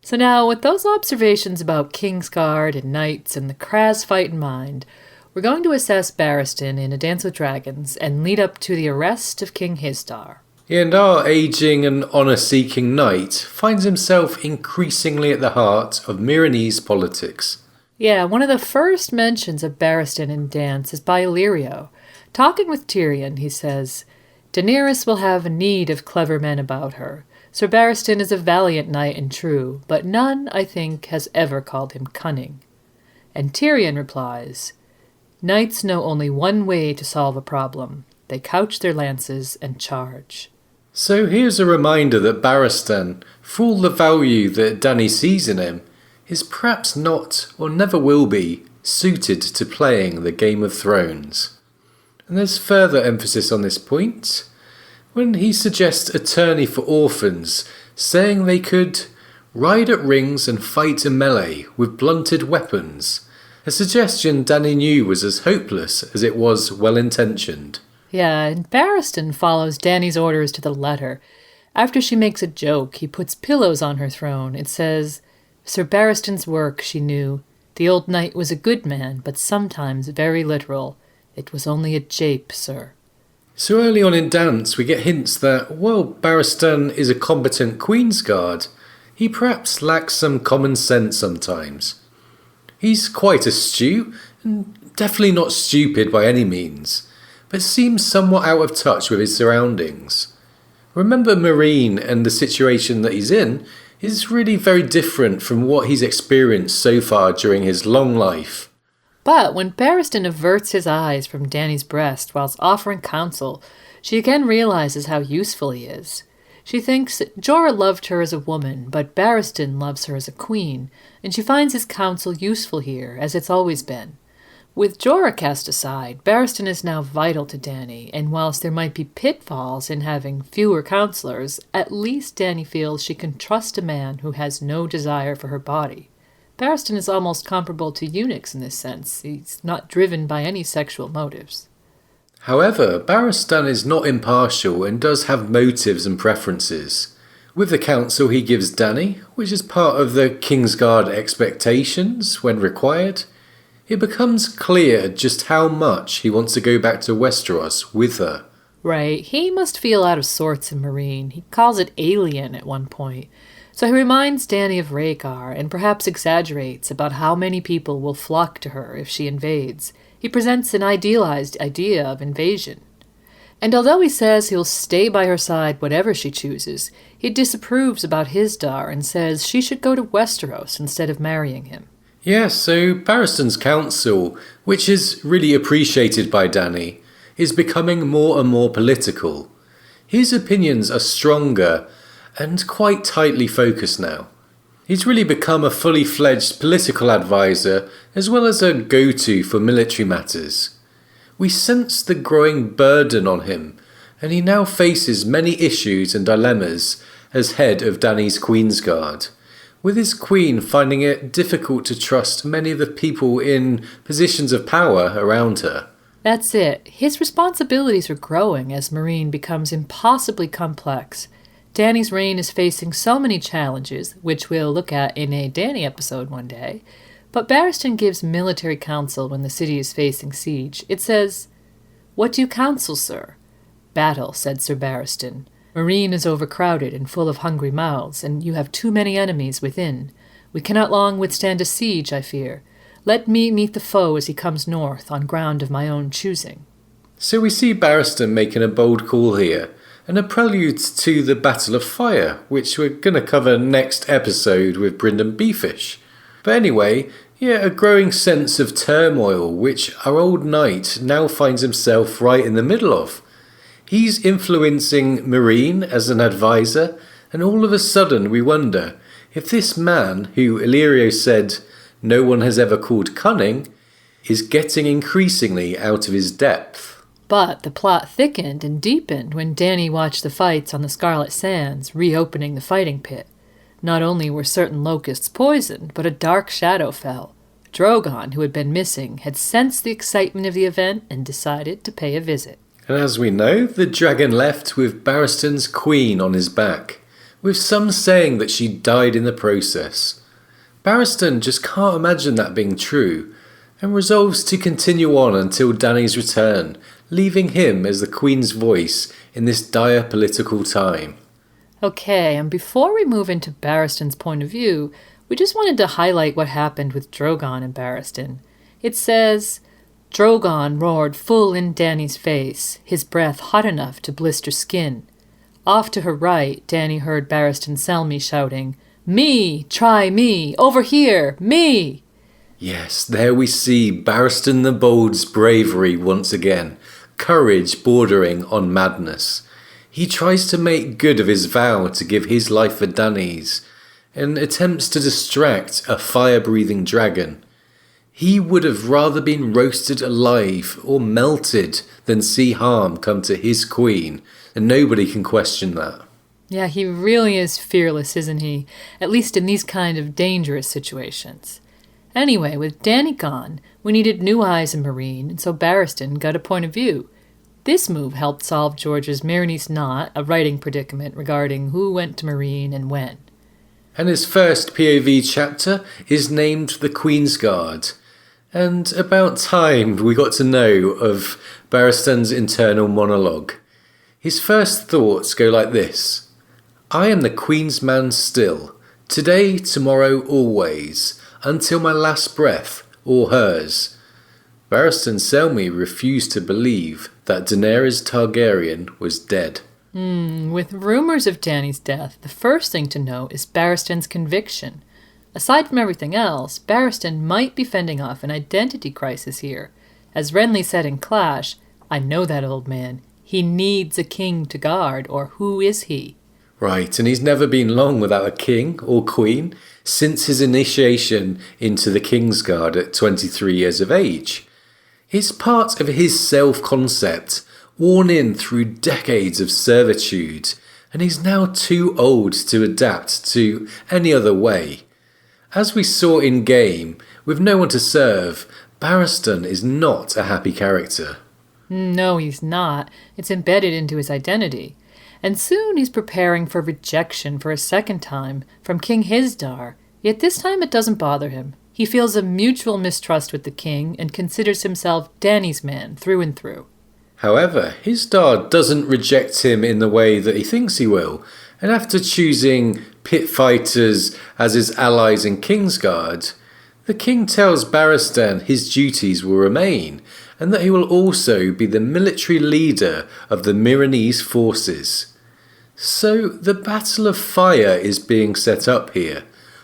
So now, with those observations about Kingsguard and knights and the Khrazz fight in mind, we're going to assess Barristan in A Dance with Dragons and lead up to the arrest of King Hisdar. And our ageing and honour-seeking knight finds himself increasingly at the heart of Myronese politics. Yeah, one of the first mentions of Barristan in Dance is by Illyrio. Talking with Tyrion, he says, Daenerys will have need of clever men about her. Sir Barristan is a valiant knight and true, but none, I think, has ever called him cunning. And Tyrion replies, Knights know only one way to solve a problem. They couch their lances and charge. So here's a reminder that Barristan, for all the value that Dany sees in him, is perhaps not, or never will be, suited to playing the Game of Thrones. And there's further emphasis on this point when he suggests a tourney for orphans, saying they could ride at rings and fight a melee with blunted weapons, a suggestion Dany knew was as hopeless as it was well-intentioned. Yeah, and Barristan follows Dany's orders to the letter. After she makes a joke, he puts pillows on her throne. It says, "Sir Barristan's work, she knew. The old knight was a good man, but sometimes very literal. It was only a jape, sir." So early on in Dance we get hints that, while Barristan is a competent Queensguard, he perhaps lacks some common sense sometimes. He's quite astute, and definitely not stupid by any means, but seems somewhat out of touch with his surroundings. Remember, Meereen and the situation that he's in is really very different from what he's experienced so far during his long life. But when Barristan averts his eyes from Dany's breast whilst offering counsel, she again realizes how useful he is. She thinks Jorah loved her as a woman, but Barristan loves her as a queen, and she finds his counsel useful here, as it's always been. With Jorah cast aside, Barristan is now vital to Dany, and whilst there might be pitfalls in having fewer counselors, at least Dany feels she can trust a man who has no desire for her body. Barristan is almost comparable to eunuchs in this sense. He's not driven by any sexual motives. However, Barristan is not impartial and does have motives and preferences. With the counsel he gives Dany, which is part of the Kingsguard expectations when required, it becomes clear just how much he wants to go back to Westeros with her. Right, he must feel out of sorts in Meereen. He calls it alien at one point. So he reminds Dany of Rhaegar and perhaps exaggerates about how many people will flock to her if she invades. He presents an idealized idea of invasion. And although he says he'll stay by her side whatever she chooses, he disapproves about his dar and says she should go to Westeros instead of marrying him. Yes, so Barristan's counsel, which is really appreciated by Dany, is becoming more and more political. His opinions are stronger and quite tightly focused now. He's really become a fully fledged political advisor as well as a go-to for military matters. We sense the growing burden on him, and he now faces many issues and dilemmas as head of Dany's Queensguard, with his queen finding it difficult to trust many of the people in positions of power around her. That's it. His responsibilities are growing as Meereen becomes impossibly complex. Dany's reign is facing so many challenges, which we'll look at in a Dany episode one day, but Barristan gives military counsel when the city is facing siege. It says, "What do you counsel, sir?" "Battle," said Sir Barristan. "Meereen is overcrowded and full of hungry mouths, and you have too many enemies within. We cannot long withstand a siege, I fear. Let me meet the foe as he comes north, on ground of my own choosing." So we see Barristan making a bold call here, and a prelude to the Battle of Fire, which we're going to cover next episode with Brynden Beefish. But anyway, yeah, a growing sense of turmoil, which our old knight now finds himself right in the middle of. He's influencing Meereen as an advisor, and all of a sudden we wonder if this man, who Illyrio said no one has ever called cunning, is getting increasingly out of his depth. But the plot thickened and deepened when Dany watched the fights on the Scarlet Sands, reopening the fighting pit. Not only were certain locusts poisoned, but a dark shadow fell. Drogon, who had been missing, had sensed the excitement of the event and decided to pay a visit. And as we know, the dragon left with Barristan's queen on his back, with some saying that she died in the process. Barristan just can't imagine that being true, and resolves to continue on until Dany's return, leaving him as the Queen's voice in this dire political time. Okay, and before we move into Barristan's point of view, we just wanted to highlight what happened with Drogon and Barristan. It says, "Drogon roared full in Dany's face, his breath hot enough to blister skin. Off to her right, Dany heard Barristan Selmy shouting, 'Me! Try me! Over here! Me!' Yes, there we see Barristan the Bold's bravery once again, courage bordering on madness. He tries to make good of his vow to give his life for Dany's, and attempts to distract a fire-breathing dragon. He would have rather been roasted alive or melted than see harm come to his queen, and nobody can question that. Yeah, he really is fearless, isn't he? At least in these kind of dangerous situations. Anyway, with Dany gone, we needed new eyes in Meereen, and so Barristan got a point of view. This move helped solve George's Meereenese knot, a writing predicament regarding who went to Meereen and when. And his first POV chapter is named The Queensguard. And about time we got to know of Barristan's internal monologue. His first thoughts go like this. I am the Queen's man still, today, tomorrow, always, until my last breath, or hers. Barristan Selmy refused to believe that Daenerys Targaryen was dead. With rumours of Dany's death, the first thing to know is Barristan's conviction. Aside from everything else, Barristan might be fending off an identity crisis here. As Renly said in Clash, I know that old man. He needs a king to guard, or who is he? Right, and he's never been long without a king or queen since his initiation into the Kingsguard at 23 years of age. It's part of his self-concept, worn in through decades of servitude, and he's now too old to adapt to any other way. As we saw in game, with no one to serve, Barristan is not a happy character. No, he's not. It's embedded into his identity. And soon he's preparing for rejection for a second time from King Hisdar. Yet this time it doesn't bother him. He feels a mutual mistrust with the king and considers himself Dany's man through and through. However, Hisdar doesn't reject him in the way that he thinks he will, and after choosing pit fighters as his allies in Kingsguard, the king tells Barristan his duties will remain, and that he will also be the military leader of the Meereenese forces. So the Battle of Fire is being set up here,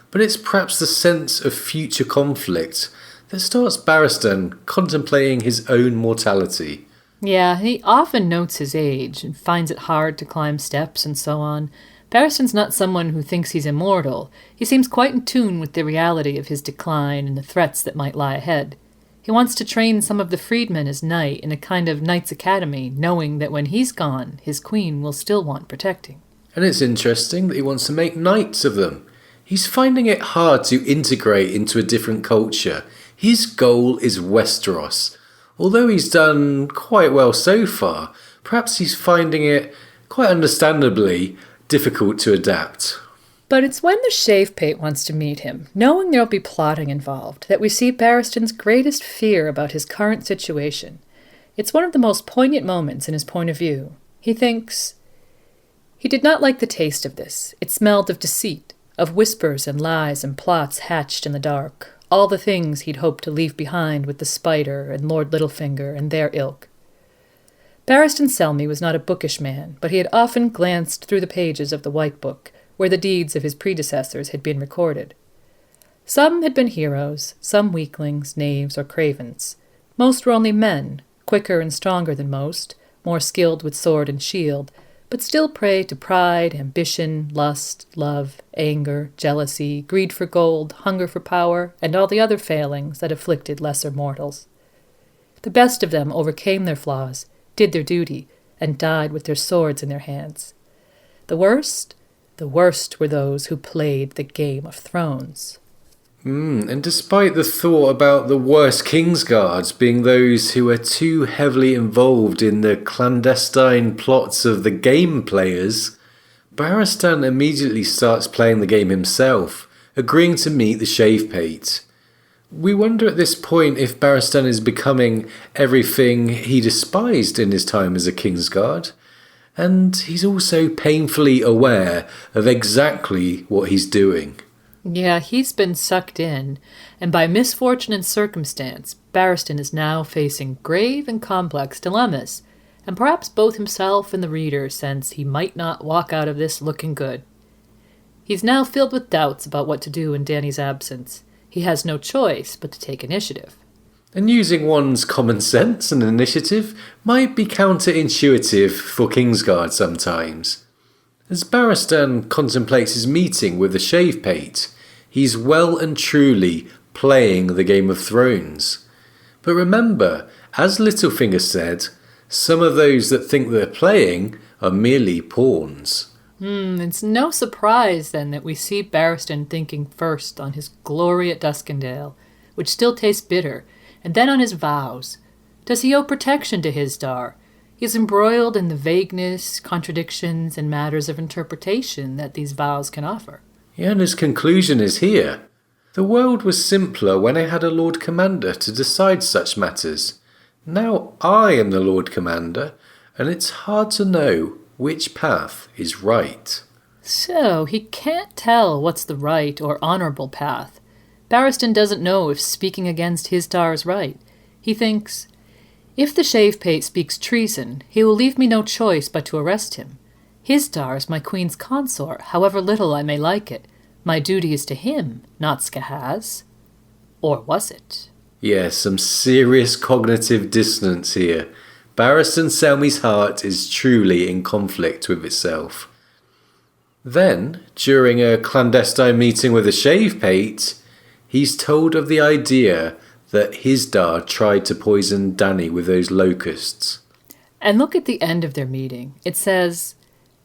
but it's perhaps the sense of future conflict that starts Barristan contemplating his own mortality. Yeah, he often notes his age and finds it hard to climb steps and so on. Barristan's not someone who thinks he's immortal. He seems quite in tune with the reality of his decline and the threats that might lie ahead. He wants to train some of the freedmen as knight in a kind of knight's academy, knowing that when he's gone, his queen will still want protecting. And it's interesting that he wants to make knights of them. He's finding it hard to integrate into a different culture. His goal is Westeros. Although he's done quite well so far, perhaps he's finding it, quite understandably, difficult to adapt. But it's when the Shave Pate wants to meet him, knowing there'll be plotting involved, that we see Barristan's greatest fear about his current situation. It's one of the most poignant moments in his point of view. He thinks, he did not like the taste of this. It smelled of deceit, of whispers and lies and plots hatched in the dark, all the things he'd hoped to leave behind with the Spider and Lord Littlefinger and their ilk. Barristan Selmy was not a bookish man, but he had often glanced through the pages of the White Book, where the deeds of his predecessors had been recorded. Some had been heroes, some weaklings, knaves, or cravens. Most were only men, quicker and stronger than most, more skilled with sword and shield, but still prey to pride, ambition, lust, love, anger, jealousy, greed for gold, hunger for power, and all the other failings that afflicted lesser mortals. The best of them overcame their flaws, did their duty, and died with their swords in their hands. The worst were those who played the Game of Thrones. And despite the thought about the worst Kingsguards being those who are too heavily involved in the clandestine plots of the game players, Barristan immediately starts playing the game himself, agreeing to meet the Shave Pate. We wonder at this point if Barristan is becoming everything he despised in his time as a Kingsguard, and he's also painfully aware of exactly what he's doing. Yeah, he's been sucked in, and by misfortune and circumstance, Barristan is now facing grave and complex dilemmas, and perhaps both himself and the reader sense he might not walk out of this looking good. He's now filled with doubts about what to do in Dany's absence. He has no choice but to take initiative. And using one's common sense and initiative might be counterintuitive for Kingsguard sometimes. As Barristan contemplates his meeting with the Shavepate, he's well and truly playing the Game of Thrones. But remember, as Littlefinger said, some of those that think they're playing are merely pawns. It's no surprise then that we see Barristan thinking first on his glory at Duskendale, which still tastes bitter, and then on his vows. Does he owe protection to Hisdar? He is embroiled in the vagueness, contradictions, and matters of interpretation that these vows can offer. Yeah, and his conclusion is here. The world was simpler when I had a Lord Commander to decide such matters. Now I am the Lord Commander, and it's hard to know which path is right. So, he can't tell what's the right or honourable path. Barristan doesn't know if speaking against Hisdar is right. He thinks, if the Shavepate speaks treason, he will leave me no choice but to arrest him. Hisdar is my queen's consort, however little I may like it. My duty is to him, not Khrazz. Or was it? Yes, some serious cognitive dissonance here. Barristan Selmy's heart is truly in conflict with itself. Then, during a clandestine meeting with the Shavepate, he's told of the idea that Hisdar tried to poison Dany with those locusts. And look at the end of their meeting. It says,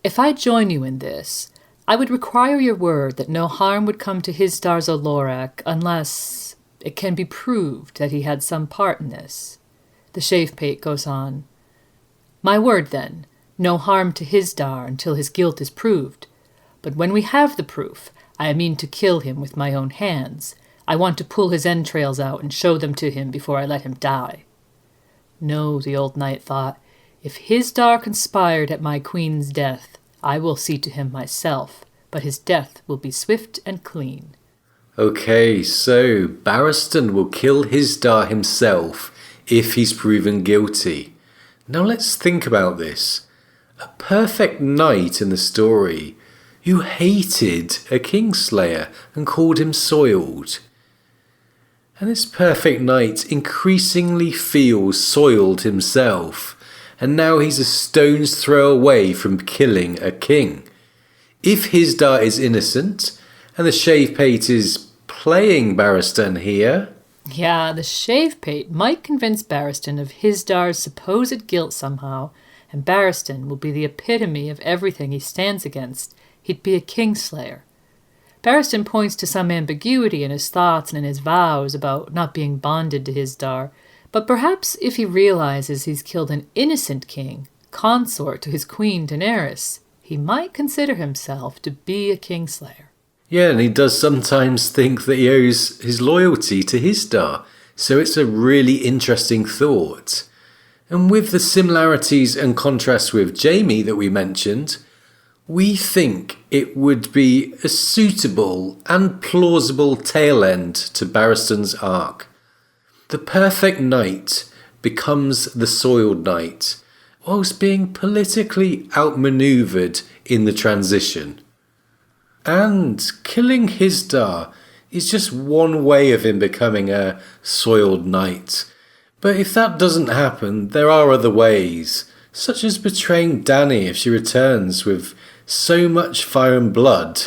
if I join you in this, I would require your word that no harm would come to Hisdar's Olorak unless it can be proved that he had some part in this. The Shavepate goes on, my word then, no harm to Hisdar until his guilt is proved. But when we have the proof, I mean to kill him with my own hands. I want to pull his entrails out and show them to him before I let him die. No, the old knight thought, if Hisdar conspired at my queen's death, I will see to him myself, but his death will be swift and clean. Okay, so Barristan will kill Hisdar himself if he's proven guilty. Now let's think about this. A perfect knight in the story who hated a kingslayer and called him soiled. And this perfect knight increasingly feels soiled himself, and now he's a stone's throw away from killing a king. If Hisdar is innocent, and the Shavepate is playing Barristan here... Yeah, the Shavepate might convince Barristan of Hisdar's supposed guilt somehow, and Barristan will be the epitome of everything he stands against. He'd be a kingslayer. Barristan points to some ambiguity in his thoughts and in his vows about not being bonded to Hisdar, but perhaps if he realizes he's killed an innocent king, consort to his queen Daenerys, he might consider himself to be a kingslayer. Yeah, and he does sometimes think that he owes his loyalty to Hisdar, so it's a really interesting thought. And with the similarities and contrasts with Jaime that we mentioned, we think it would be a suitable and plausible tail end to Barristan's arc. The perfect knight becomes the soiled knight, whilst being politically outmaneuvered in the transition. And killing Hisdar is just one way of him becoming a soiled knight. But if that doesn't happen, there are other ways, such as betraying Dany if she returns with so much fire and blood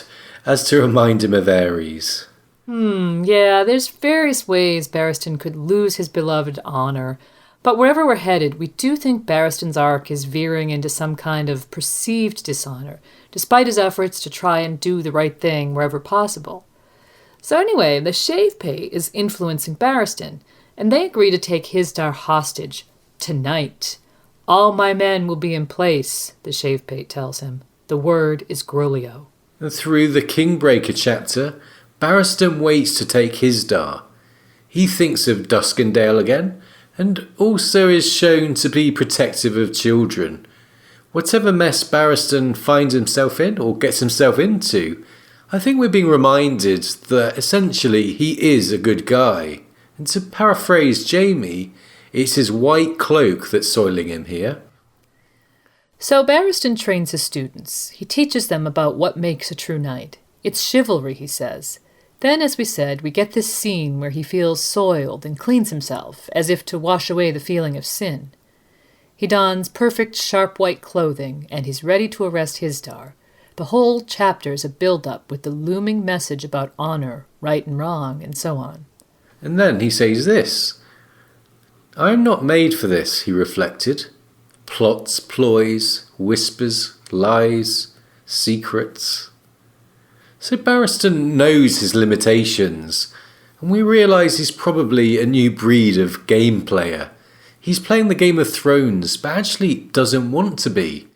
as to remind him of Aerys. Yeah, there's various ways Barristan could lose his beloved honor. But wherever we're headed, we do think Barristan's arc is veering into some kind of perceived dishonor, despite his efforts to try and do the right thing wherever possible. So anyway, the Shavepate is influencing Barristan, and they agree to take Hisdar hostage tonight. All my men will be in place, the Shavepate tells him. The word is Grolio. And through the Kingbreaker chapter, Barristan waits to take Hisdar. He thinks of Duskendale again, and also is shown to be protective of children. Whatever mess Barristan finds himself in or gets himself into, I think we're being reminded that essentially he is a good guy. And to paraphrase Jaime, it's his white cloak that's soiling him here. So Barristan trains his students. He teaches them about what makes a true knight. It's chivalry, he says. Then, as we said, we get this scene where he feels soiled and cleans himself, as if to wash away the feeling of sin. He dons perfect sharp white clothing, and he's ready to arrest Hisdar. The whole chapter is a build-up with the looming message about honor, right and wrong, and so on. And then he says this. I am not made for this, he reflected. Plots, ploys, whispers, lies, secrets. So Barristan knows his limitations, and we realise he's probably a new breed of game player. He's playing the Game of Thrones, but actually doesn't want to be.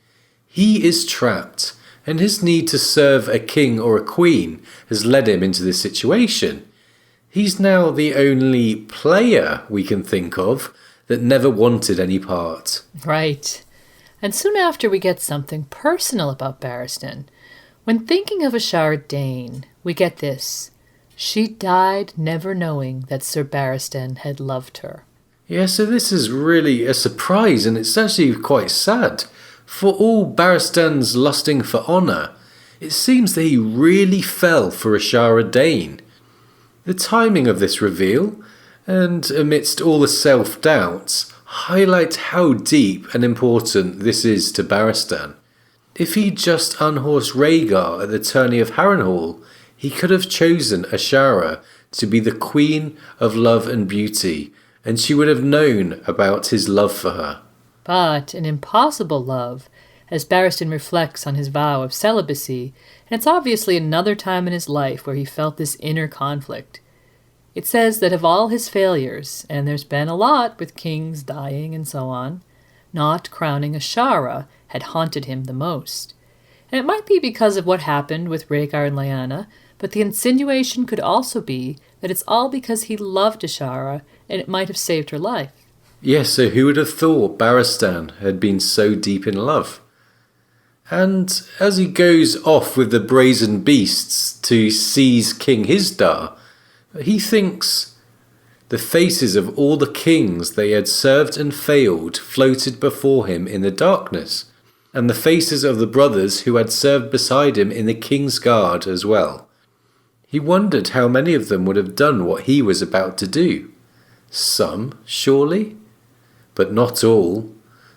He is trapped, and his need to serve a king or a queen has led him into this situation. He's now the only player we can think of that never wanted any part. Right. And soon after we get something personal about Barristan. When thinking of Ashara Dane, we get this. She died never knowing that Sir Barristan had loved her. Yeah, so this is really a surprise, and it's actually quite sad. For all Barristan's lusting for honour, it seems that he really fell for Ashara Dane. The timing of this reveal, and amidst all the self-doubts, highlight how deep and important this is to Barristan. If he'd just unhorsed Rhaegar at the tourney of Harrenhal, he could have chosen Ashara to be the queen of love and beauty, and she would have known about his love for her. But an impossible love, as Barristan reflects on his vow of celibacy, and it's obviously another time in his life where he felt this inner conflict. It says that of all his failures, and there's been a lot with kings dying and so on, not crowning Ashara had haunted him the most. And it might be because of what happened with Rhaegar and Lyanna, but the insinuation could also be that it's all because he loved Ashara and it might have saved her life. Yes, so who would have thought Barristan had been so deep in love? And as he goes off with the brazen beasts to seize King Hisdar, he thinks the faces of all the kings they had served and failed floated before him in the darkness, and the faces of the brothers who had served beside him in the King's Guard as well. He wondered how many of them would have done what he was about to do. Some, surely? But not all.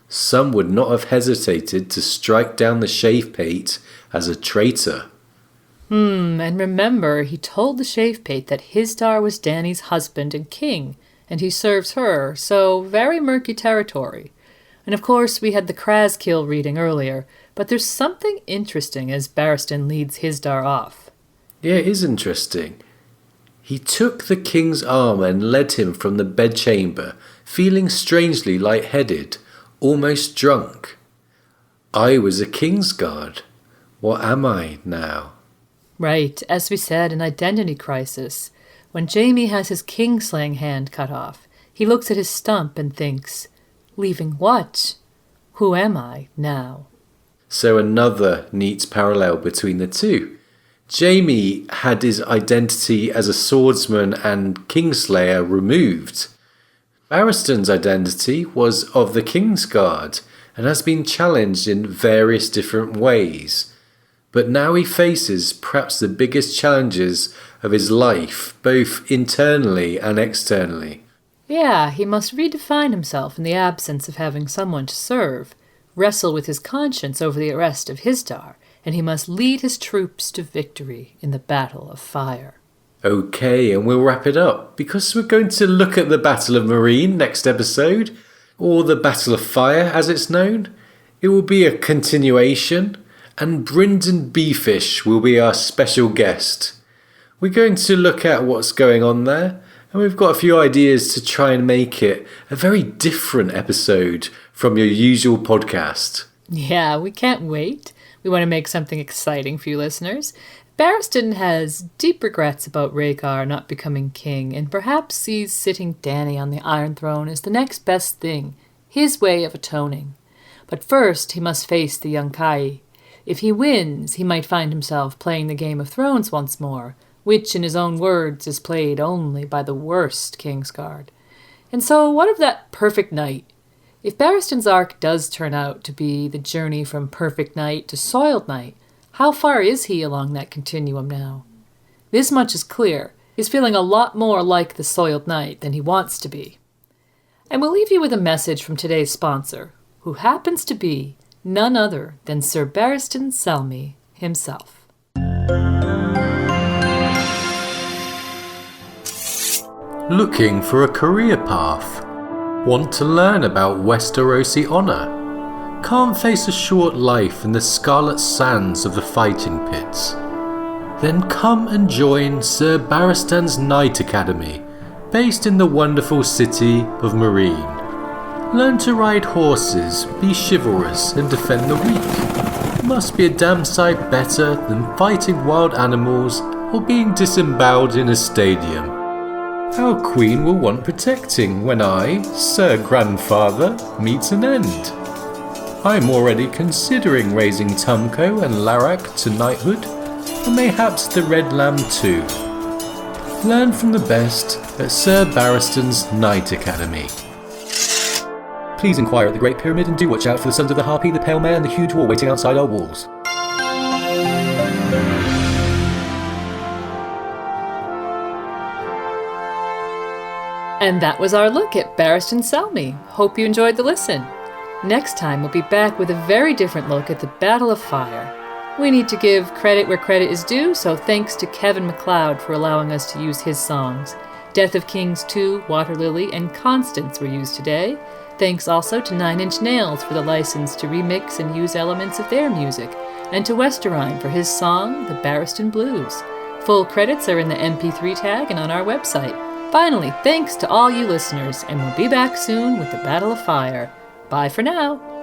Some would not have hesitated to strike down the Shavepate as a traitor. And remember, he told the Shavepate that Hisdar was Dany's husband and king, and he serves her, so very murky territory. And of course, we had the Khrazz kill reading earlier, but there's something interesting as Barristan leads Hisdar off. Yeah, it is interesting. He took the king's arm and led him from the bedchamber, feeling strangely light-headed, almost drunk. I was a Kingsguard. What am I now? Right, as we said, an identity crisis. When Jaime has his kingslaying hand cut off, he looks at his stump and thinks, leaving what? Who am I now? So another neat parallel between the two. Jaime had his identity as a swordsman and kingslayer removed. Barristan's identity was of the Kingsguard and has been challenged in various different ways. But now he faces perhaps the biggest challenges of his life, both internally and externally. Yeah, he must redefine himself in the absence of having someone to serve, wrestle with his conscience over the arrest of Hisdar, and he must lead his troops to victory in the Battle of Fire. Okay, and we'll wrap it up, because we're going to look at the Battle of Meereen next episode, or the Battle of Fire as it's known. It will be a continuation, and Brynden Beefish will be our special guest. We're going to look at what's going on there, and we've got a few ideas to try and make it a very different episode from your usual podcast. Yeah, we can't wait. We want to make something exciting for you listeners. Barristan has deep regrets about Rhaegar not becoming king, and perhaps sees sitting Dany on the Iron Throne as the next best thing, his way of atoning. But first he must face the Yunkai. If he wins, he might find himself playing the Game of Thrones once more, which, in his own words, is played only by the worst Kingsguard. And so, what of that perfect knight? If Barristan's arc does turn out to be the journey from perfect knight to soiled knight, how far is he along that continuum now? This much is clear. He's feeling a lot more like the soiled knight than he wants to be. And we'll leave you with a message from today's sponsor, who happens to be none other than Sir Barristan Selmy himself. Looking for a career path? Want to learn about Westerosi honour? Can't face a short life in the scarlet sands of the fighting pits? Then come and join Sir Barristan's Knight Academy, based in the wonderful city of Marine. Learn to ride horses, be chivalrous and defend the weak. Must be a damn sight better than fighting wild animals or being disemboweled in a stadium. Our queen will want protecting when I, Sir Grandfather, meet an end. I'm already considering raising Tumco and Larak to knighthood, and mayhaps the Red Lamb too. Learn from the best at Sir Barristan's Knight Academy. Please inquire at the Great Pyramid and do watch out for the Sons of the Harpy, the Pale Mare and the huge war waiting outside our walls. And that was our look at Barristan Selmy. Hope you enjoyed the listen. Next time we'll be back with a very different look at the Battle of Fire. We need to give credit where credit is due, so thanks to Kevin MacLeod for allowing us to use his songs. Death of Kings 2, Water Lily, and Constance were used today. Thanks also to 9 Inch Nails for the license to remix and use elements of their music, and to Westerine for his song, The Barristan Blues. Full credits are in the MP3 tag and on our website. Finally, thanks to all you listeners, and we'll be back soon with the Battle of Fire. Bye for now.